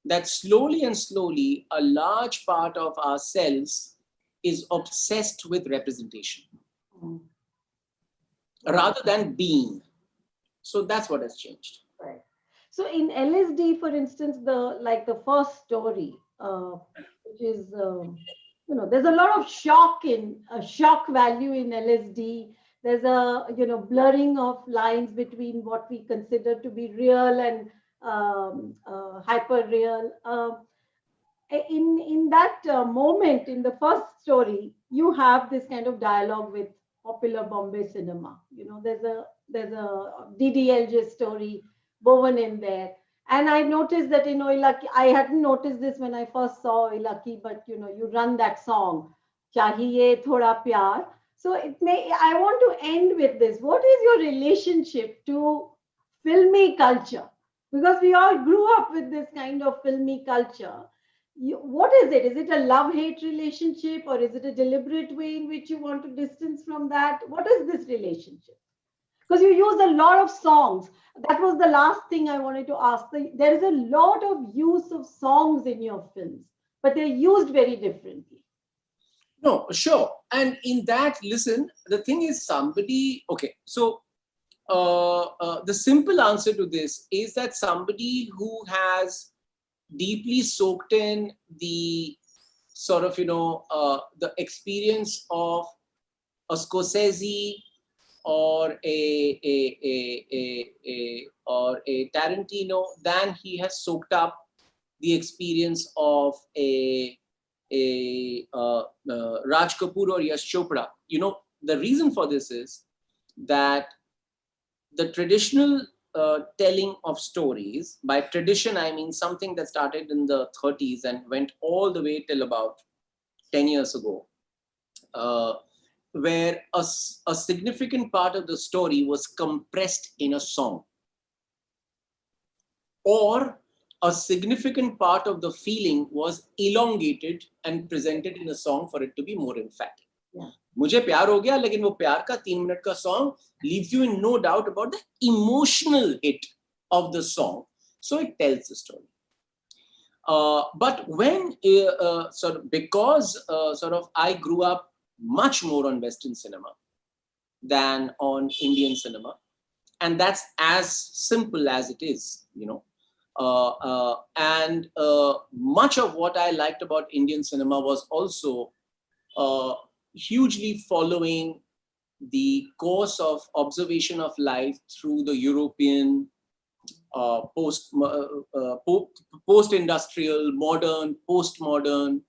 that slowly and slowly a large part of ourselves is obsessed with representation rather than being. So that's what has changed. Right. So in LSD, for instance, the first story, which is, there's a lot of shock value in LSD. There's a, blurring of lines between what we consider to be real and hyper real. In that moment, in the first story, you have this kind of dialogue with popular Bombay cinema. There's a DDLJ story woven in there. And I noticed that in Oye Lucky, I hadn't noticed this when I first saw Oye Lucky, but you run that song, Chahiye Thoda Pyar. So I want to end with this. What is your relationship to filmy culture? Because we all grew up with this kind of filmy culture. What is it? Is it a love-hate relationship, or is it a deliberate way in which you want to distance from that? What is this relationship? Because you use a lot of songs. That was the last thing I wanted to ask. There is a lot of use of songs in your films, but they're used very differently. No, sure. And in that, listen, the thing is okay, so the simple answer to this is that somebody who has deeply soaked in the sort of, the experience of a Scorsese or a Tarantino, than he has soaked up the experience of a Raj Kapoor or Yash Chopra. The reason for this is that the traditional telling of stories, by tradition I mean something that started in the 30s and went all the way till about 10 years ago, where a significant part of the story was compressed in a song, or a significant part of the feeling was elongated and presented in a song for it to be more emphatic. Yeah. मुझे प्यार हो गया, लेकिन वो प्यार का 3 minute का song leaves you in no doubt about the emotional hit of the song. So it tells the story. But when because I grew up much more on Western cinema than on Indian cinema, and that's as simple as it is, and much of what I liked about Indian cinema was also hugely following the course of observation of life through the European post-industrial, modern, postmodern,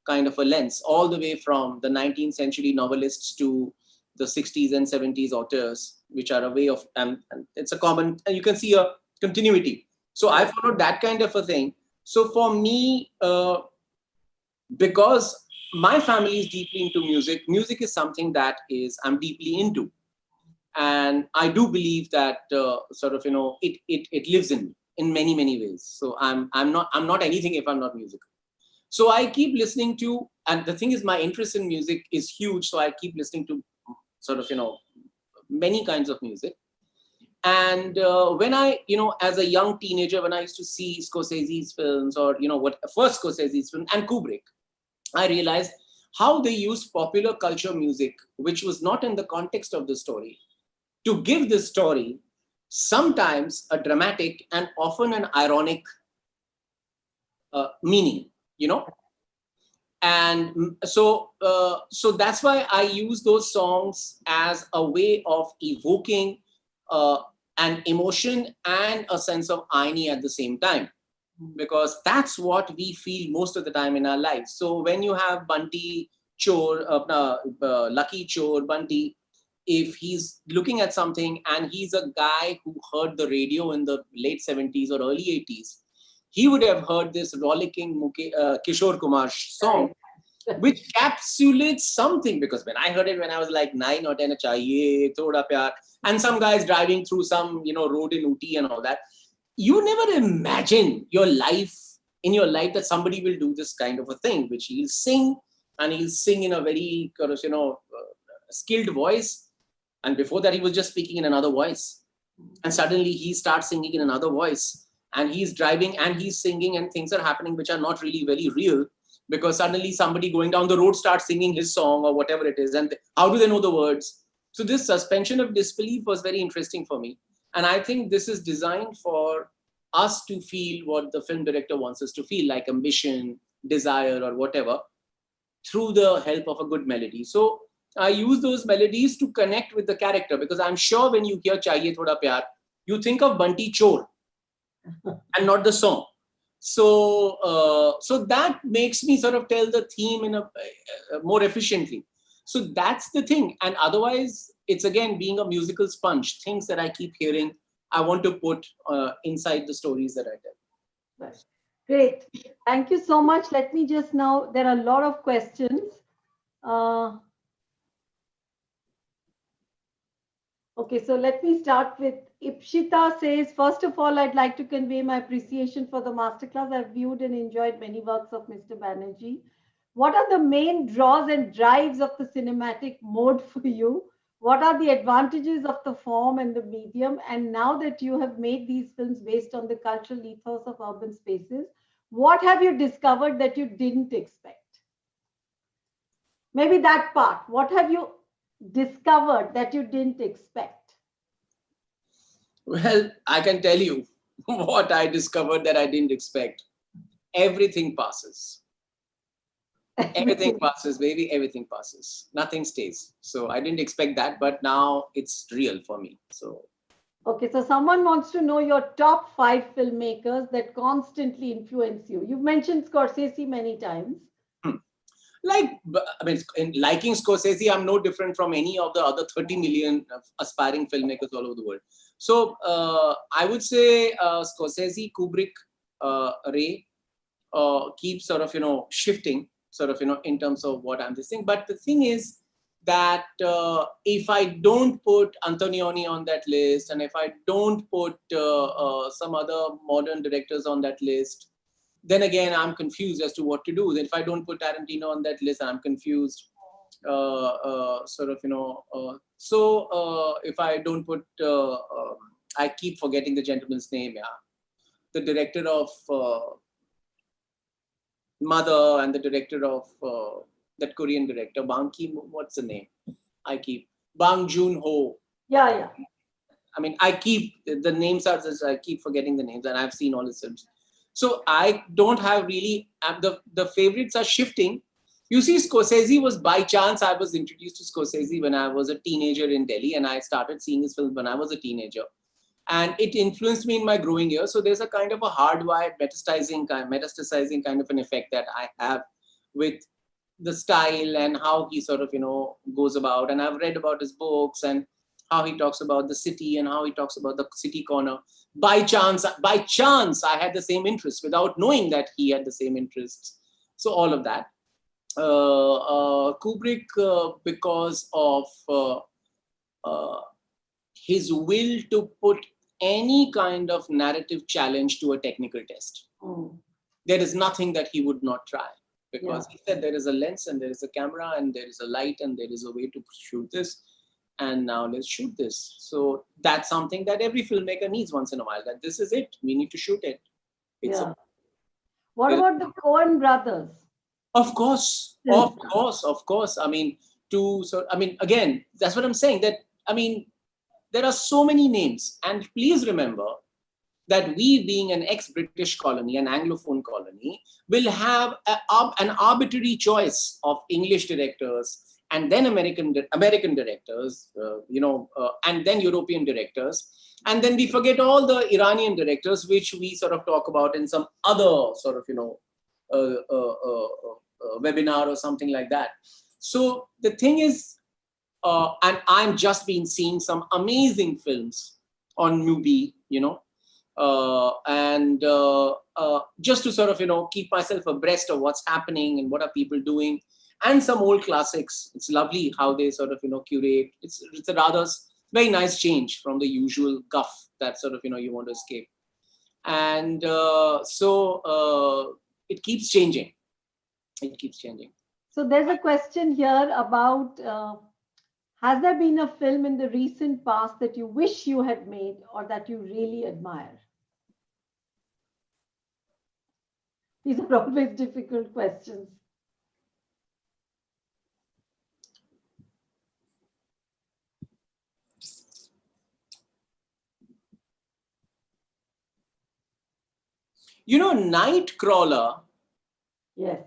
kind of a lens, all the way from the 19th century novelists to the 60s and 70s auteurs, which are a way of, and it's a common, and you can see a continuity. So I followed that kind of a thing. So for me, because my family is deeply into music, music is something that I'm deeply into. And I do believe that it lives in me in many, many ways. So I'm not anything if I'm not musical. So I keep listening to, and the thing is, my interest in music is huge. So I keep listening to many kinds of music. And when I, as a young teenager, when I used to see Scorsese's films, or, first Scorsese's film and Kubrick, I realized how they used popular culture music, which was not in the context of the story, to give the story sometimes a dramatic and often an ironic meaning, And so that's why I use those songs as a way of evoking an emotion and a sense of irony at the same time, because that's what we feel most of the time in our lives. So when you have Bunty Chor, Lucky Chor, Bunty, if he's looking at something and he's a guy who heard the radio in the late 70s or early 80s, he would have heard this rollicking Kishore Kumar song, which encapsulates something. Because when I heard it when I was like 9 or 10, Chahiye Thoda Pyar, and some guys driving through some road in Ooty and all that, you never imagine in your life that somebody will do this kind of a thing, which he'll sing, and he'll sing in a very skilled voice. And before that, he was just speaking in another voice. And suddenly he starts singing in another voice. And he's driving and he's singing, and things are happening which are not really very real, because suddenly somebody going down the road starts singing his song or whatever it is. And how do they know the words? So this suspension of disbelief was very interesting for me. And I think this is designed for us to feel what the film director wants us to feel, like ambition, desire or whatever through the help of a good melody. So I use those melodies to connect with the character, because I'm sure when you hear Chahiye Thoda Pyar, you think of Bunty Chor and not the song. So that makes me sort of tell the theme in a more efficiently. So that's the thing. And otherwise, it's again being a musical sponge. Things that I keep hearing, I want to put inside the stories that I tell. Right. Great. Thank you so much. Let me just now, there are a lot of questions. Okay, so let me start with Ipshita says, first of all, I'd like to convey my appreciation for the masterclass. I've viewed and enjoyed many works of Mr. Banerjee. What are the main draws and drives of the cinematic mode for you? What are the advantages of the form and the medium? And now that you have made these films based on the cultural ethos of urban spaces, what have you discovered that you didn't expect? Maybe that part. What have you discovered that you didn't expect? Well, I can tell you what I discovered that I didn't expect. Everything passes. Everything passes, baby. Everything passes. Nothing stays. So I didn't expect that, but now it's real for me. So. Okay, so someone wants to know your top 5 filmmakers that constantly influence you. You've mentioned Scorsese many times. Like, I mean, in liking Scorsese, I'm no different from any of the other 30 million aspiring filmmakers all over the world. So I would say Scorsese, Kubrick, Ray keep sort of, shifting sort of, in terms of what I'm saying. But the thing is that if I don't put Antonioni on that list, and if I don't put some other modern directors on that list, then again, I'm confused as to what to do. Then if I don't put Tarantino on that list, I'm confused. So if I don't put, I keep forgetting the gentleman's name. Yeah, the director of Mother and the director of that Korean director, Bang Ki, what's the name? Bang Joon Ho. Yeah. I mean, I keep the names are just, I keep forgetting the names, and I've seen all his films. So I don't have really, the favorites are shifting. You see, Scorsese was by chance. I was introduced to Scorsese when I was a teenager in Delhi, and I started seeing his films when I was a teenager. And it influenced me in my growing years. So there's a kind of a hardwired metastasizing kind of an effect that I have with the style and how he sort of, goes about. And I've read about his books and how he talks about the city and how he talks about the city corner. By chance, I had the same interests without knowing that he had the same interests. So all of that. Kubrick, because of his will to put any kind of narrative challenge to a technical test. There is nothing that he would not try, because he said there is a lens and there is a camera and there is a light and there is a way to shoot this. And now let's shoot this. So that's something that every filmmaker needs once in a while, that this is it. We need to shoot it. What about the Coen brothers? Of course. I mean, again, that's what I'm saying. There are so many names. And please remember that we, being an ex-British colony, an Anglophone colony, will have an arbitrary choice of English directors, and then American directors, and then European directors. And then we forget all the Iranian directors, which we sort of talk about in some other sort of, webinar or something like that. So the thing is, and I'm just been seeing some amazing films on Mubi, just to sort of, keep myself abreast of what's happening and what are people doing. And some old classics. It's lovely how they sort of, curate. It's a rather very nice change from the usual guff that sort of, you want to escape. And it keeps changing. So there's a question here about, has there been a film in the recent past that you wish you had made or that you really admire? These are always difficult questions. Nightcrawler Yes.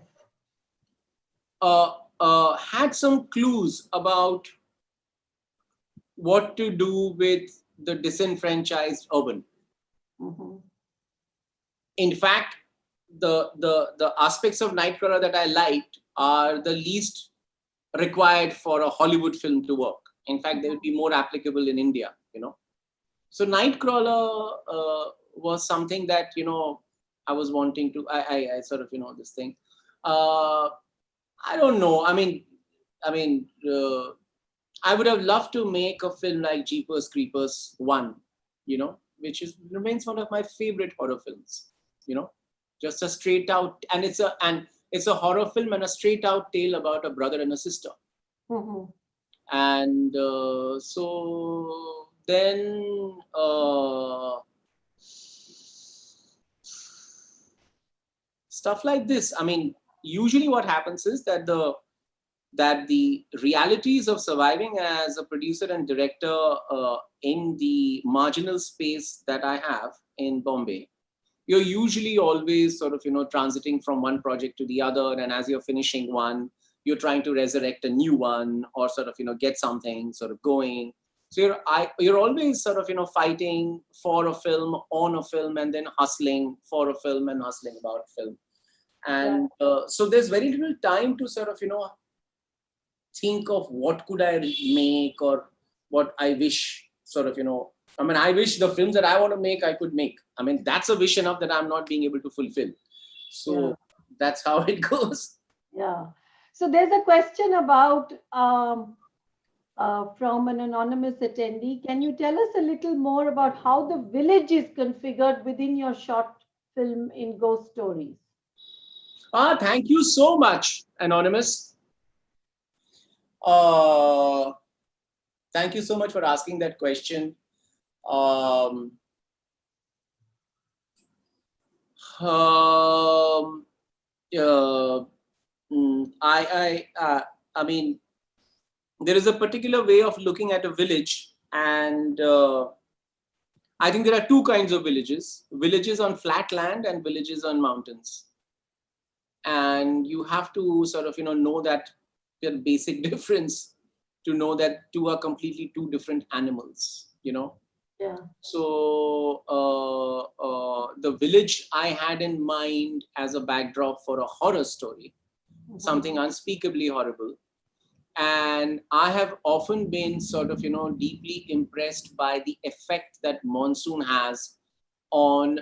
Had some clues about what to do with the disenfranchised urban. Mm-hmm. In fact, the aspects of Nightcrawler that I liked are the least required for a Hollywood film to work. In fact, they would be more applicable in India, you know. So Nightcrawler was something that, you know, I was wanting to, I sort of, you know, this thing. I don't know. I would have loved to make a film like Jeepers Creepers 1, you know, which remains one of my favorite horror films, you know, just a straight out, and it's a horror film and a straight out tale about a brother and a sister. Mm-hmm. And so then stuff like this. I mean, usually what happens is that the realities of surviving as a producer and director in the marginal space that I have in Bombay, you're usually always sort of, you know, transiting from one project to the other. And as you're finishing one, you're trying to resurrect a new one or sort of, you know, get something sort of going. So you're always sort of, you know, fighting for a film, on a film, and then hustling for a film and hustling about a film. And so there's very little time to sort of, you know, think of what could I make or what I wish sort of, you know, I mean, I wish the films that I want to make, I could make. I mean, that's a wish enough that I'm not being able to fulfill. So that's how it goes. Yeah. So there's a question about from an anonymous attendee. Can you tell us a little more about how the village is configured within your short film in Ghost Stories? Thank you so much, Anonymous. Uh, Thank you so much for asking that question. Um, um, uh, I mean, there is a particular way of looking at a village, and I think there are two kinds of villages: villages on flat land and villages on mountains. And you have to sort of, you know that the basic difference to know that two are completely two different animals, you know. Yeah. So the village I had in mind as a backdrop for a horror story, something unspeakably horrible. And I have often been sort of, you know, deeply impressed by the effect that monsoon has on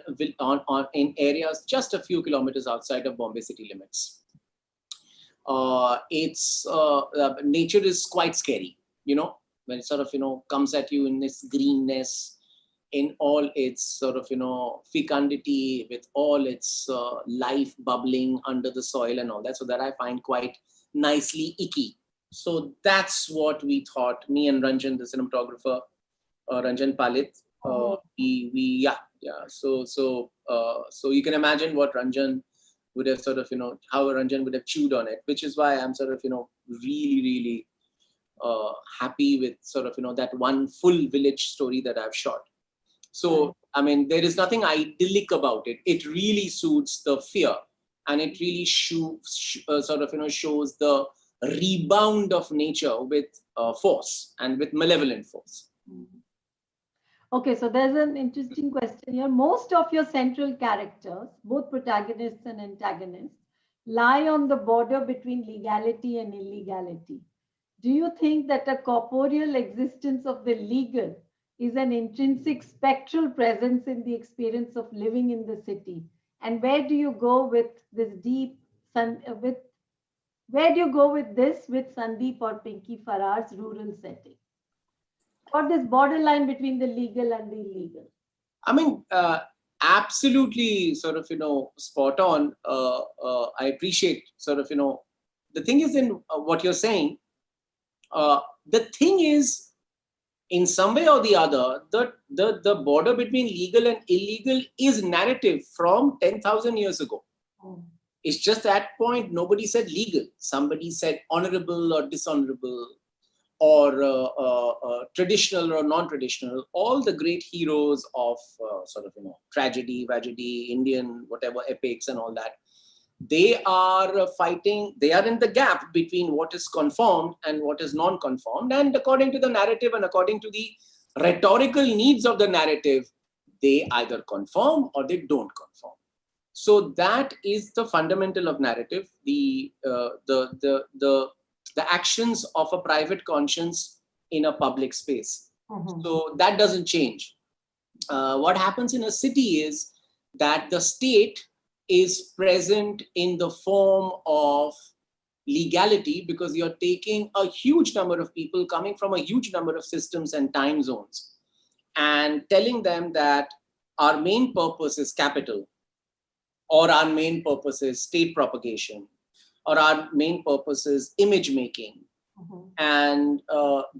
in areas just a few kilometers outside of Bombay city limits. Nature is quite scary, you know, when it sort of, you know, comes at you in this greenness, in all its sort of, you know, fecundity, with all its life bubbling under the soil and all that. So that I find quite nicely icky. So that's what we thought, me and Ranjan, the cinematographer, Ranjan Palit. So you can imagine what Ranjan would have sort of, you know, how Ranjan would have chewed on it, which is why I'm sort of, you know, really, really happy with sort of, you know, that one full village story that I've shot. So, I mean, there is nothing idyllic about it. It really suits the fear, and it really sort of, you know, shows the rebound of nature with force and with malevolent force. Okay, so there's an interesting question here. Most of your central characters, both protagonists and antagonists, lie on the border between legality and illegality. Do you think that a corporeal existence of the legal is an intrinsic spectral presence in the experience of living in the city? And where do you go with this where do you go with this with Sandeep or Pinky Farar's rural setting? Or this borderline between the legal and the illegal? I mean, absolutely sort of, you know, spot on. I appreciate sort of, you know, the thing is in what you're saying. The thing is, in some way or the other, the border between legal and illegal is narrative from 10,000 years ago. It's just at point, nobody said legal. Somebody said honorable or dishonorable, or traditional or non-traditional. All the great heroes of sort of, you know, tragedy, Indian, whatever epics and all that, They are fighting, they are in the gap between what is conformed and what is non-conformed. And according to the narrative and according to the rhetorical needs of the narrative, they either conform or they don't conform. So that is the fundamental of narrative, the actions of a private conscience in a public space. So that doesn't change. What happens in a city is that the state is present in the form of legality, because you're taking a huge number of people coming from a huge number of systems and time zones and telling them that our main purpose is capital, or our main purpose is state propagation, or our main purpose is image making. And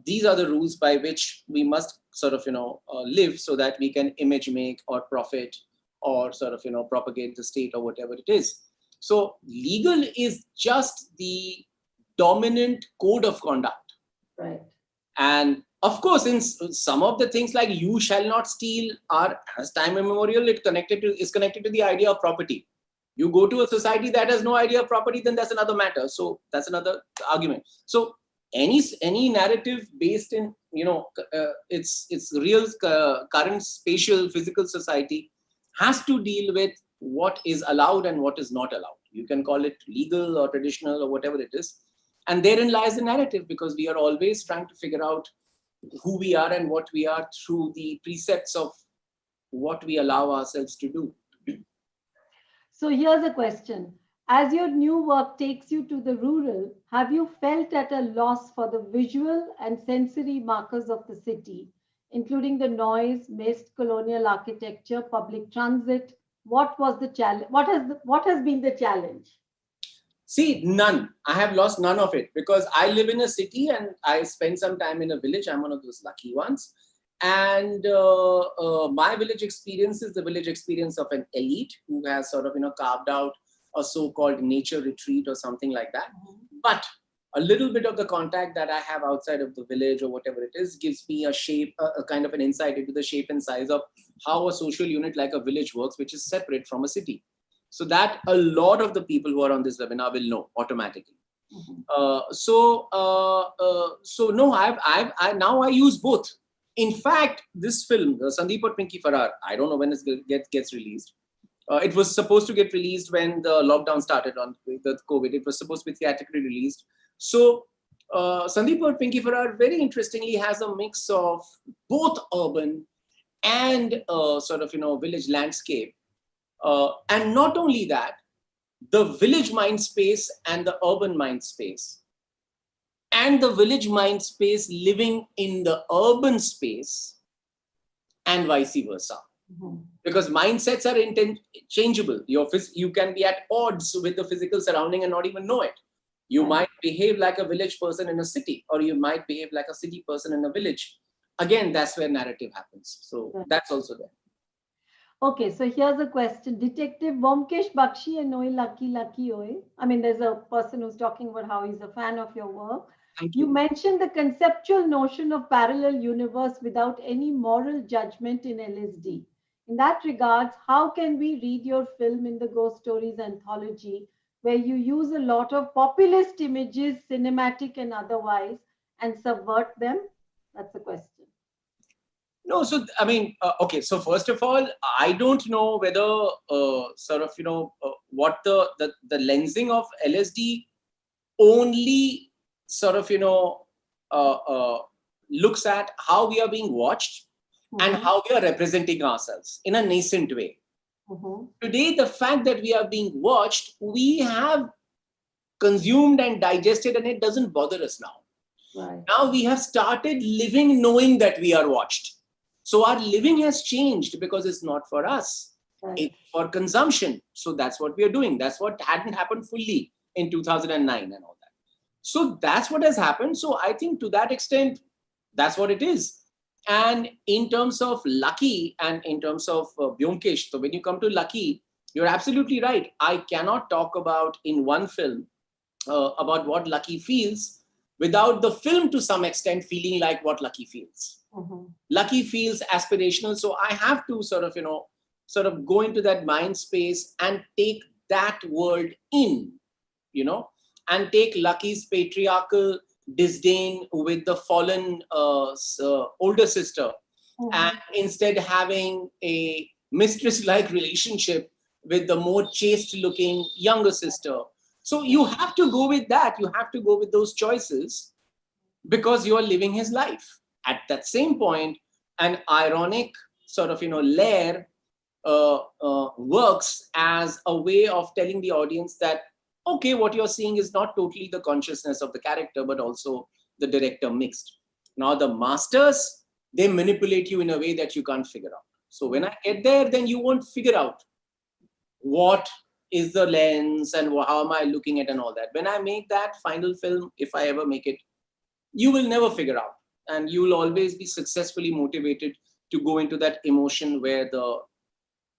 these are the rules by which we must sort of, live so that we can image make or profit or sort of, propagate the state or whatever it is. So legal is just the dominant code of conduct. Right. And of course, in some of the things like you shall not steal are, as time immemorial, is connected to the idea of property. You go to a society that has no idea of property, then that's another matter. So that's another argument. So any narrative based in, its real current spatial physical society has to deal with what is allowed and what is not allowed. You can call it legal or traditional or whatever it is. And therein lies the narrative, because we are always trying to figure out who we are and what we are through the precepts of what we allow ourselves to do. So here's a question. As your new work takes you to the rural, have you felt at a loss for the visual and sensory markers of the city, including the noise, mist, colonial architecture, public transit? What was the challenge? What has been the challenge? See, none. I have lost none of it, because I live in a city and I spend some time in a village. I'm one of those lucky ones. And my village experience is the village experience of an elite who has sort of, carved out a so-called nature retreat or something like that. But a little bit of the contact that I have outside of the village or whatever it is gives me a shape, a kind of an insight into the shape and size of how a social unit like a village works, which is separate from a city. So that a lot of the people who are on this webinar will know automatically. So no, I now I use both. In fact, this film, Sandeep or Pinky Farrar, I don't know when it gets released. It was supposed to get released when the lockdown started on the COVID. It was supposed to be theatrically released. So Sandeep or Pinky Farrar, very interestingly, has a mix of both urban and sort of, village landscape. And not only that, the village mind space and the urban mind space, and the village mind space living in the urban space, and vice versa. Because mindsets are interchangeable. You can be at odds with the physical surrounding and not even know it. You might behave like a village person in a city, or you might behave like a city person in a village. Again, that's where narrative happens. So that's also there. Okay, so here's a question. Detective Byomkesh Bakshy and Oye Lucky Oye. I mean, there's a person who's talking about how he's a fan of your work. Thank You you. mentioned the conceptual notion of parallel universe without any moral judgment in LSD. In that regards, how can we read your film in the Ghost Stories anthology, where you use a lot of populist images, cinematic and otherwise, and subvert them? That's the question. No, so I mean, okay. So first of all, I don't know whether sort of what the lensing of LSD only sort of looks at how we are being watched and how we are representing ourselves in a nascent way. Today, the fact that we are being watched, we have consumed and digested, and it doesn't bother us now. Right. Now we have started living knowing that we are watched. So our living has changed because it's not for us. Right. It's for consumption. So that's what we are doing. That's what hadn't happened fully in 2009 and all that. So that's what has happened. So I think to that extent, that's what it is. And in terms of Lucky and in terms of Byomkesh, so when you come to Lucky, you're absolutely right. I cannot talk about in one film about what Lucky feels without the film to some extent feeling like what Lucky feels. Lucky feels aspirational. So I have to sort of go into that mind space and take that world in, and take Lucky's patriarchal disdain with the fallen older sister, and instead having a mistress-like relationship with the more chaste-looking younger sister. So you have to go with that. You have to go with those choices because you are living his life. At that same point, an ironic sort of, layer works as a way of telling the audience that, okay, what you're seeing is not totally the consciousness of the character, but also the director mixed. Now, the masters, they manipulate you in a way that you can't figure out. So when I get there, then you won't figure out what is the lens and how am I looking at and all that. When I make that final film, if I ever make it, you will never figure out. And you will always be successfully motivated to go into that emotion where the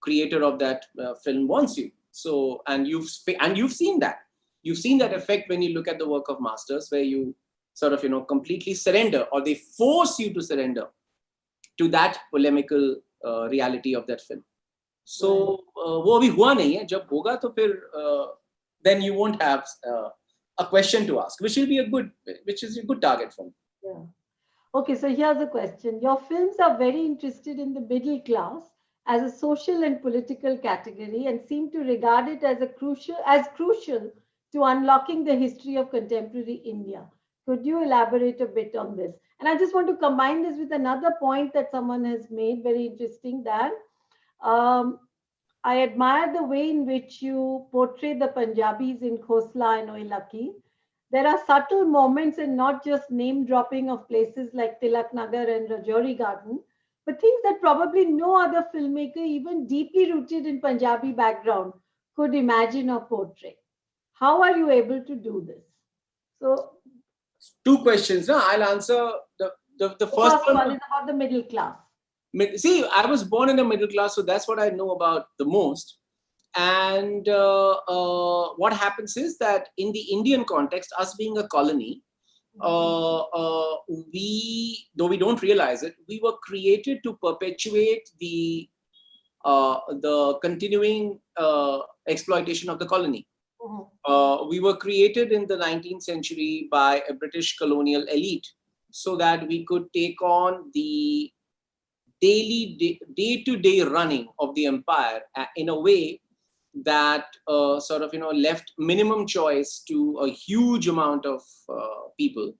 creator of that film wants you. So, and you've seen that. You've seen that effect when you look at the work of masters, where you sort of, completely surrender, or they force you to surrender to that polemical reality of that film. So, वो अभी हुआ नहीं है. जब होगा तो फिर then you won't have a question to ask, which is a good target for me. Yeah. Okay, so here's a question. Your films are very interested in the middle class as a social and political category and seem to regard it as crucial to unlocking the history of contemporary India. Could you elaborate a bit on this? And I just want to combine this with another point that someone has made, very interesting, that I admire the way in which you portray the Punjabis in Khosla and Oye Lucky. There are subtle moments and not just name dropping of places like Tilak Nagar and Rajouri Garden, but things that probably no other filmmaker, even deeply rooted in Punjabi background, could imagine or portray. How are you able to do this? So, two questions. No? I'll answer the first one is about the middle class. See, I was born in a middle class, so that's what I know about the most. And what happens is that in the Indian context, us being a colony, though we don't realize it, we were created to perpetuate the continuing exploitation of the colony. We were created in the 19th century by a British colonial elite so that we could take on the daily, day-to-day running of the empire in a way that sort of, left minimum choice to a huge amount of people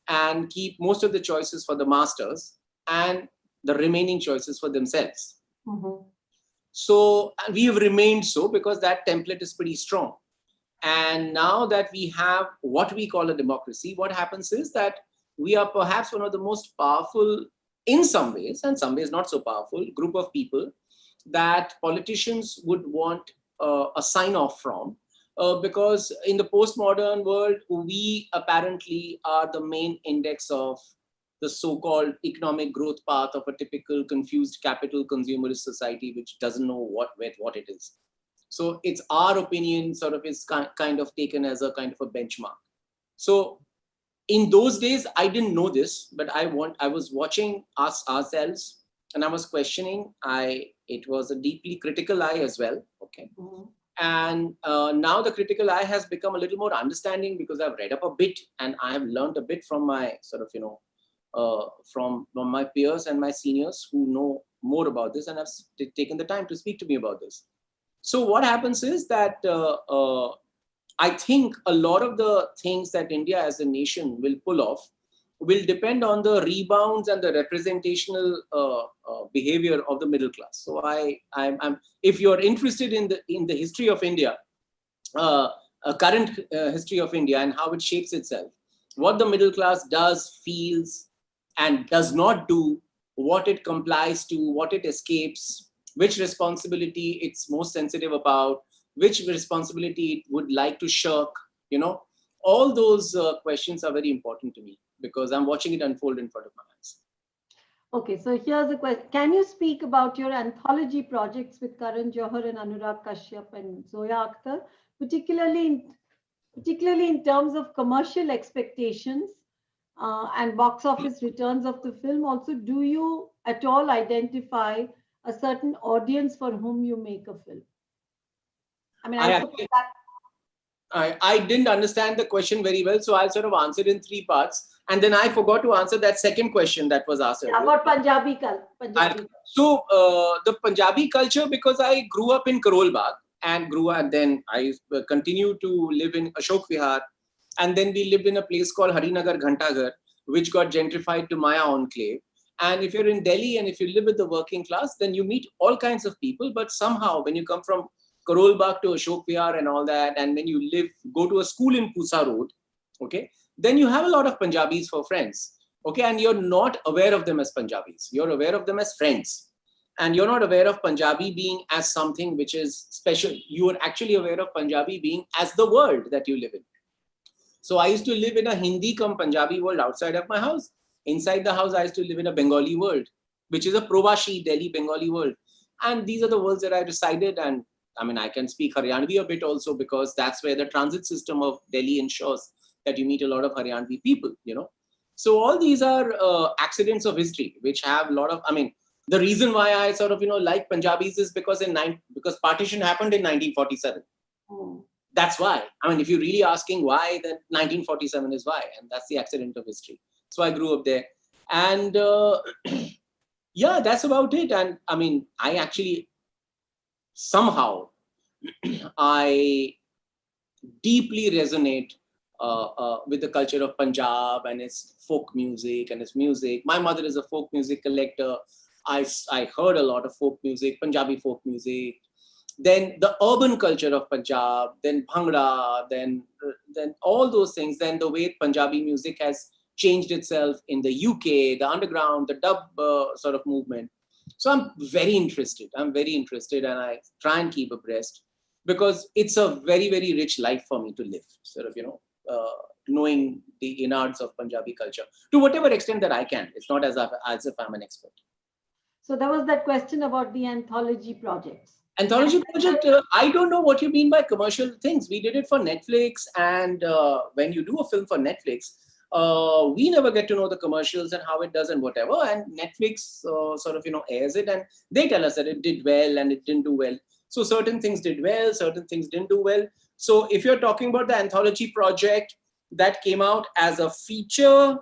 and keep most of the choices for the masters and the remaining choices for themselves. So we have remained so because that template is pretty strong. And now that we have what we call a democracy, what happens is that we are perhaps one of the most powerful, in some ways, and some ways not so powerful, group of people that politicians would want a sign off from, because in the postmodern world, we apparently are the main index of the so-called economic growth path of a typical confused capital consumerist society, which doesn't know what it is. So it's our opinion sort of is kind of taken as a kind of a benchmark. So in those days, I didn't know this, but I was watching ourselves and I was questioning. It was a deeply critical eye as well. Okay. And now the critical eye has become a little more understanding because I've read up a bit and I have learned a bit from my sort of, from my peers and my seniors who know more about this and have taken the time to speak to me about this. So what happens is that I think a lot of the things that India as a nation will pull off will depend on the rebounds and the representational behavior of the middle class. So I'm if you're interested in the history of India, current history of India and how it shapes itself, what the middle class does, feels, and does not do, what it complies to, what it escapes, which responsibility it's most sensitive about, which responsibility it would like to shirk, all those questions are very important to me because I'm watching it unfold in front of my eyes. Okay, so here's a question. Can you speak about your anthology projects with Karan Johar and Anurag Kashyap and Zoya Akhtar, particularly in terms of commercial expectations and box office returns of the film? Also, do you at all identify a certain audience for whom you make a film? I mean, I suppose that. I didn't understand the question very well, so I'll sort of answer it in three parts. And then I forgot to answer that second question that was asked earlier. About Punjabi. So the Punjabi culture, because I grew up in Karol Bagh and then I continued to live in Ashok Vihar, and then we lived in a place called Harinagar Ghantaghar, which got gentrified to Maya Enclave. And if you're in Delhi and if you live with the working class, then you meet all kinds of people. But somehow, when you come from Karol Bagh to Ashok Vihar and all that, and when you go to a school in Pusa Road, okay, then you have a lot of Punjabis for friends. Okay, and you're not aware of them as Punjabis. You're aware of them as friends. And you're not aware of Punjabi being as something which is special. You are actually aware of Punjabi being as the world that you live in. So I used to live in a Hindi cum Punjabi world outside of my house. Inside the house, I used to live in a Bengali world, which is a Provashi Delhi Bengali world. And these are the worlds that I resided. And I mean, I can speak Haryanvi a bit also, because that's where the transit system of Delhi ensures that you meet a lot of Haryanvi people, you know. So all these are accidents of history, which have a lot of, I mean, the reason why I sort of, like Punjabis is because because partition happened in 1947. That's why. I mean, if you're really asking why, then 1947 is why. And that's the accident of history. So I grew up there. And yeah, that's about it. And I mean, I actually somehow, I deeply resonate with the culture of Punjab and its folk music and its music. My mother is a folk music collector. I heard a lot of folk music, Punjabi folk music. Then the urban culture of Punjab, then Bhangra, then all those things. Then the way Punjabi music has changed itself in the UK, the underground, the dub sort of movement. So I'm very interested. And I try and keep abreast, because it's a very, very rich life for me to live, sort of, knowing the innards of Punjabi culture to whatever extent that I can. It's not as if I'm an expert. So there was that question about the anthology projects. Anthology project, I don't know what you mean by commercial things. We did it for Netflix, and when you do a film for Netflix, we never get to know the commercials and how it does and whatever. And Netflix sort of, airs it, and they tell us that it did well and it didn't do well. So certain things did well, certain things didn't do well. So if you're talking about the anthology project that came out as a feature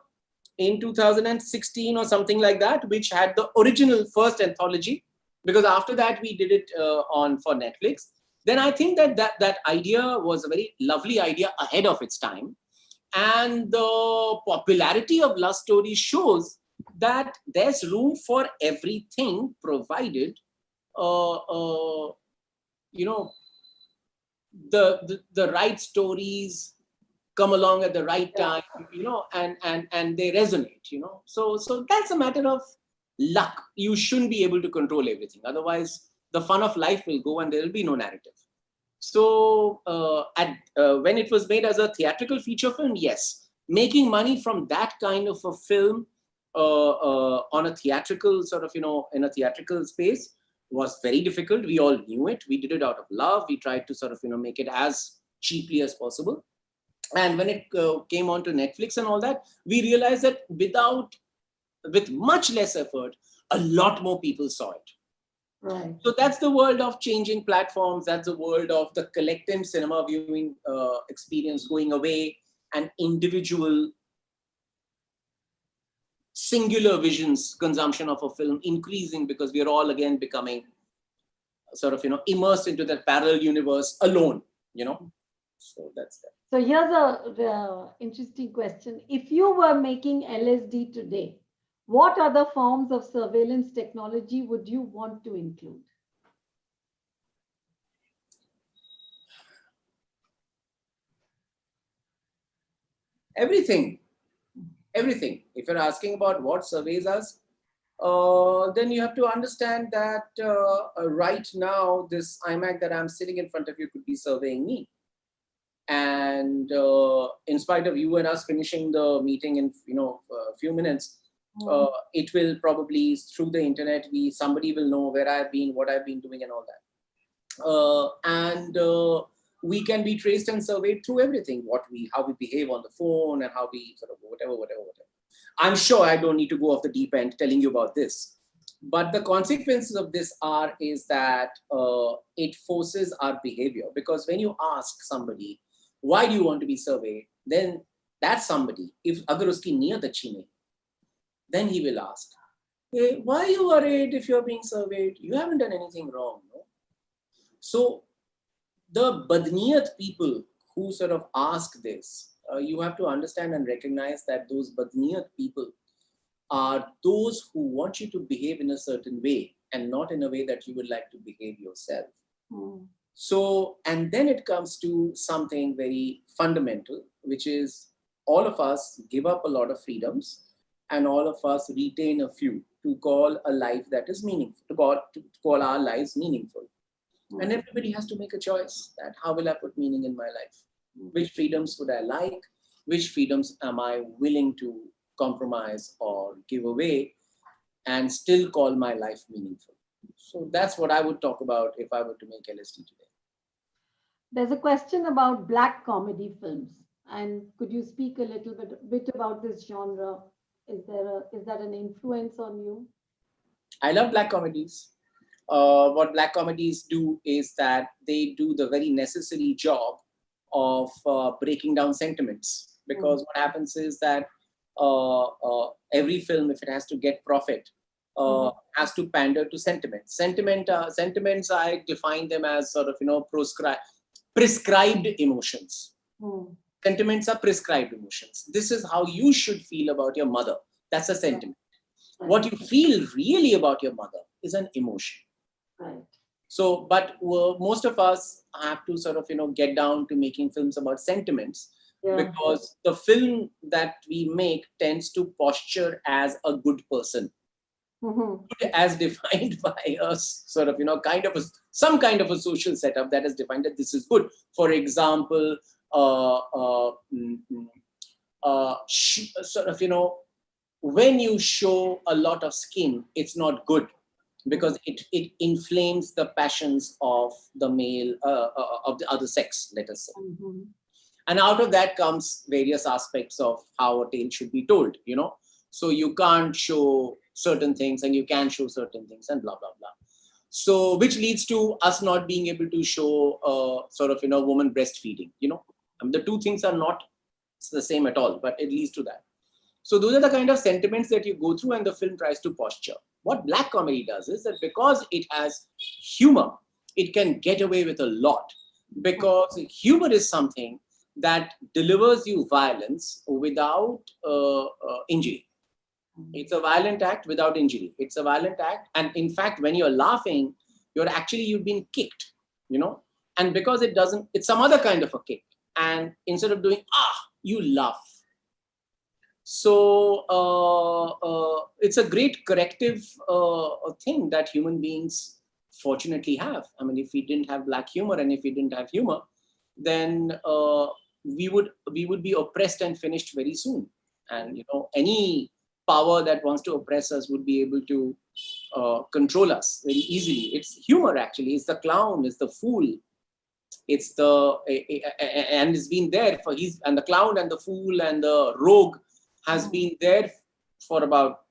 in 2016 or something like that, which had the original first anthology, because after that we did it for Netflix, then I think that idea was a very lovely idea ahead of its time. And the popularity of love stories shows that there's room for everything, provided the right stories come along at the right time, and they resonate, So that's a matter of luck. You shouldn't be able to control everything. Otherwise, the fun of life will go and there will be no narrative. So when it was made as a theatrical feature film, yes, making money from that kind of a film on a theatrical sort of, in a theatrical space was very difficult. We all knew it. We did it out of love. We tried to sort of, make it as cheaply as possible. And when it came onto Netflix and all that, we realized that with much less effort, a lot more people saw it. Right. So that's the world of changing platforms. That's the world of the collective cinema viewing experience going away, and individual singular visions consumption of a film increasing, because we are all again becoming sort of, immersed into that parallel universe alone, So that's that. So here's a interesting question. If you were making LSD today, what other forms of surveillance technology would you want to include? Everything. If you're asking about what surveys us, then you have to understand that right now, this iMac that I'm sitting in front of you could be surveying me. And in spite of you and us finishing the meeting in a few minutes, it will probably, through the internet, somebody will know where I've been, what I've been doing, and all that. And we can be traced and surveyed through everything, how we behave on the phone, and how we sort of whatever. I'm sure I don't need to go off the deep end telling you about this. But the consequences of this is that it forces our behavior. Because when you ask somebody, why do you want to be surveyed? Then that somebody, if agar uski niyat achhi nahi, then he will ask, hey, why are you worried if you're being surveyed? You haven't done anything wrong, no? So the badniyat people who sort of ask this, you have to understand and recognize that those badniyat people are those who want you to behave in a certain way and not in a way that you would like to behave yourself. Mm. So, and then it comes to something very fundamental, which is all of us give up a lot of freedoms and all of us retain a few to call a life that is meaningful, to call our lives meaningful. Mm. And everybody has to make a choice that how will I put meaning in my life? Which freedoms would I like? Which freedoms am I willing to compromise or give away and still call my life meaningful? So that's what I would talk about if I were to make LSD today. There's a question about black comedy films, and could you speak a little bit about this genre? Is that an influence on you? I love black comedies. What black comedies do is that they do the very necessary job of breaking down sentiments. Because what happens is that every film, if it has to get profit, has to pander to sentiments. Sentiments, I define them as sort of, prescribed emotions. Mm. Sentiments are prescribed emotions. This is how you should feel about your mother. That's a sentiment. Right. What you feel really about your mother is an emotion. Right. So, but most of us have to sort of, get down to making films about sentiments, because the film that we make tends to posture as a good person, good as defined by us, sort of, some kind of a social setup that is defined that this is good. For example, sort of, when you show a lot of skin, it's not good, because it inflames the passions of the male, of the other sex, let us say. And out of that comes various aspects of how a tale should be told, So you can't show certain things and you can show certain things and blah, blah, blah. So which leads to us not being able to show sort of, woman breastfeeding, I mean, the two things are not the same at all, but it leads to that. So those are the kind of sentiments that you go through and the film tries to posture. What black comedy does is that because it has humor, it can get away with a lot, because humor is something that delivers you violence without injury. It's a violent act without injury. It's a violent act. And in fact, when you're laughing, you've been kicked, and because it's some other kind of a kick. And instead of doing, you laugh. So it's a great corrective thing that human beings fortunately have. I mean, if we didn't have black humor and if we didn't have humor, then we would be oppressed and finished very soon. And any power that wants to oppress us would be able to control us very easily. It's humor, actually. It's the clown, it's the fool. It's and it's been there and the clown and the fool and the rogue has been there for about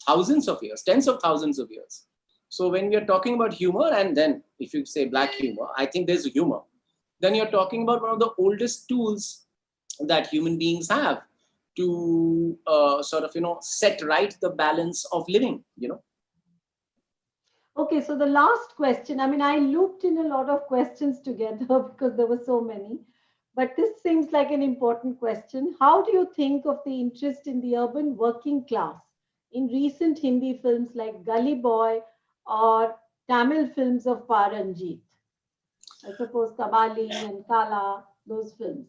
thousands of years, tens of thousands of years. So when we are talking about humor, and then if you say black humor, I think there's humor, then you're talking about one of the oldest tools that human beings have to sort of, set right the balance of living, Okay, so the last question, I mean, I looped in a lot of questions together because there were so many, but this seems like an important question. How do you think of the interest in the urban working class in recent Hindi films like Gully Boy or Tamil films of Paranjit? I suppose Kabali and Kala, those films.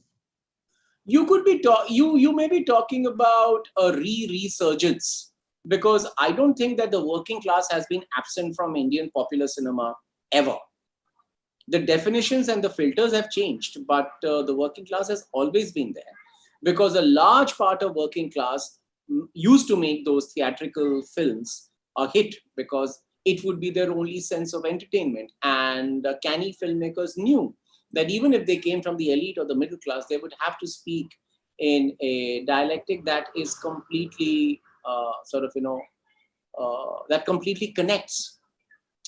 You could be you may be talking about a resurgence, because I don't think that the working class has been absent from Indian popular cinema ever. The definitions and the filters have changed, but the working class has always been there, because a large part of working class used to make those theatrical films a hit because it would be their only sense of entertainment. And canny filmmakers knew that even if they came from the elite or the middle class, they would have to speak in a dialectic that is completely that completely connects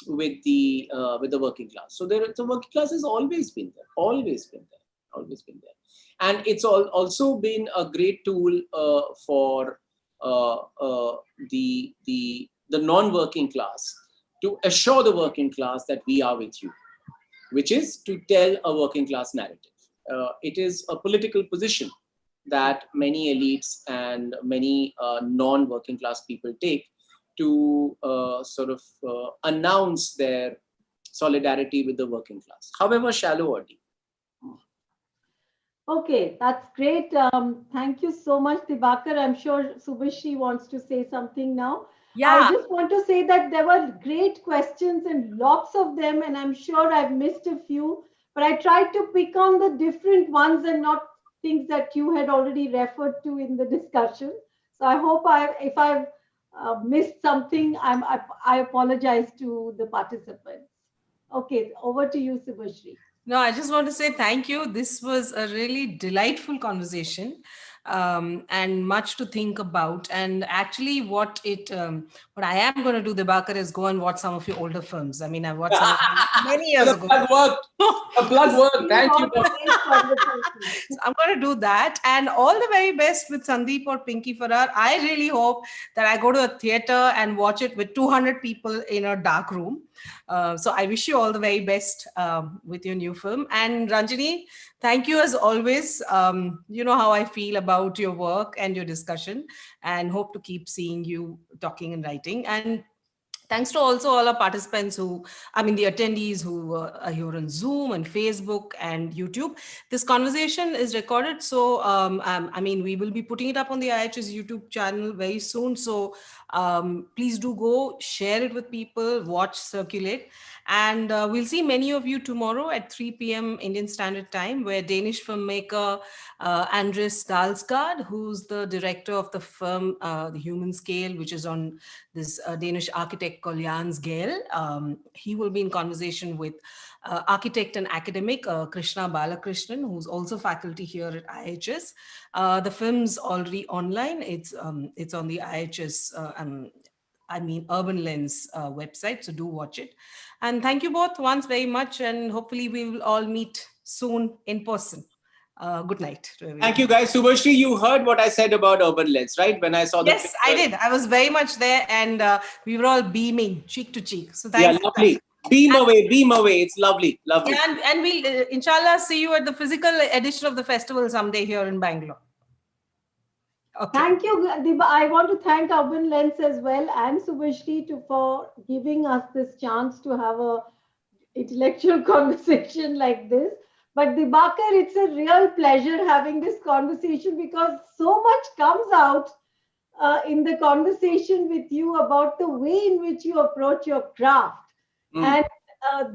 with the working class. So the working class has always been there, always been there, and it's also been a great tool for the non-working class to assure the working class that we are with you, which is to tell a working class narrative. It is a political position that many elites and many non-working class people take to announce their solidarity with the working class, however shallow or deep. Okay, that's great. Thank you so much, Dibakar. I'm sure Subhashri wants to say something now. I Yeah. just want to say that there were great questions and lots of them, and I'm sure I've missed a few, but I tried to pick on the different ones and not things that you had already referred to in the discussion. So I hope if I've missed something, I apologize to the participants. Okay, over to you, Subhashri. No, I just want to say thank you. This was a really delightful conversation, and much to think about. And actually, what I am going to do, Dibakar, is go and watch some of your older films. I mean, I watched some of them many years The ago. plug worked. The plug worked. Thank you. So I'm going to do that. And all the very best with Sandeep or Pinky Farrar. I really hope that I go to a theater and watch it with 200 people in a dark room. So I wish you all the very best with your new film. And Ranjani, thank you as always. You know how I feel about your work and your discussion, and hope to keep seeing you talking and writing. And thanks to also all our participants the attendees who are here on Zoom and Facebook and YouTube. This conversation is recorded. So, we will be putting it up on the IIHS YouTube channel very soon. So please do go share it with people, watch, circulate. And we'll see many of you tomorrow at 3 p.m. Indian Standard Time, where Danish filmmaker Andres Dalsgaard, who's the director of the film The Human Scale, which is on this Danish architect called Jans Gale. He will be in conversation with architect and academic Krishna Balakrishnan, who's also faculty here at IIHS. The film's already online. It's on the IIHS Urban Lens website, so do watch it. And thank you both once very much, and hopefully we will all meet soon in person. Good night to everyone. Thank you, guys. Subhashri, you heard what I said about Urban Lens, right? When I saw the Yes, I did. I was very much there, and we were all beaming cheek to cheek. So thanks. Yeah, lovely. Beam away. It's lovely. Yeah, and we'll inshallah see you at the physical edition of the festival someday here in Bangalore. Okay. Thank you. I want to thank Urban Lens as well and Subhashri for giving us this chance to have a intellectual conversation like this. But Dibakar, it's a real pleasure having this conversation because so much comes out in the conversation with you about the way in which you approach your craft. And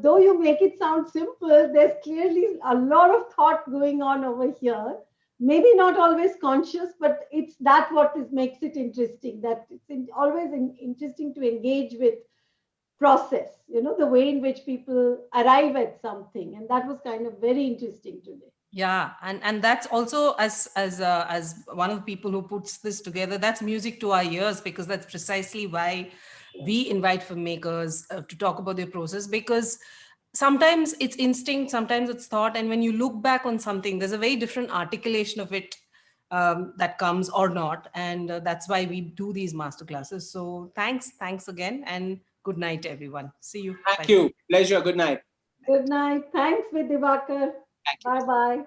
though you make it sound simple, there's clearly a lot of thought going on over here. Maybe not always conscious, but it's what makes it interesting, that it's always interesting to engage with process, the way in which people arrive at something. And that was kind of very interesting today. Yeah, and that's also as one of the people who puts this together, that's music to our ears, because that's precisely why we invite filmmakers to talk about their process, because sometimes it's instinct, sometimes it's thought, and when you look back on something, there's a very different articulation of it that comes or not, and that's why we do these masterclasses. So thanks again, and good night, everyone. See you. Thank you. Pleasure. Good night. Good night. Thanks, Dibakar. Bye-bye.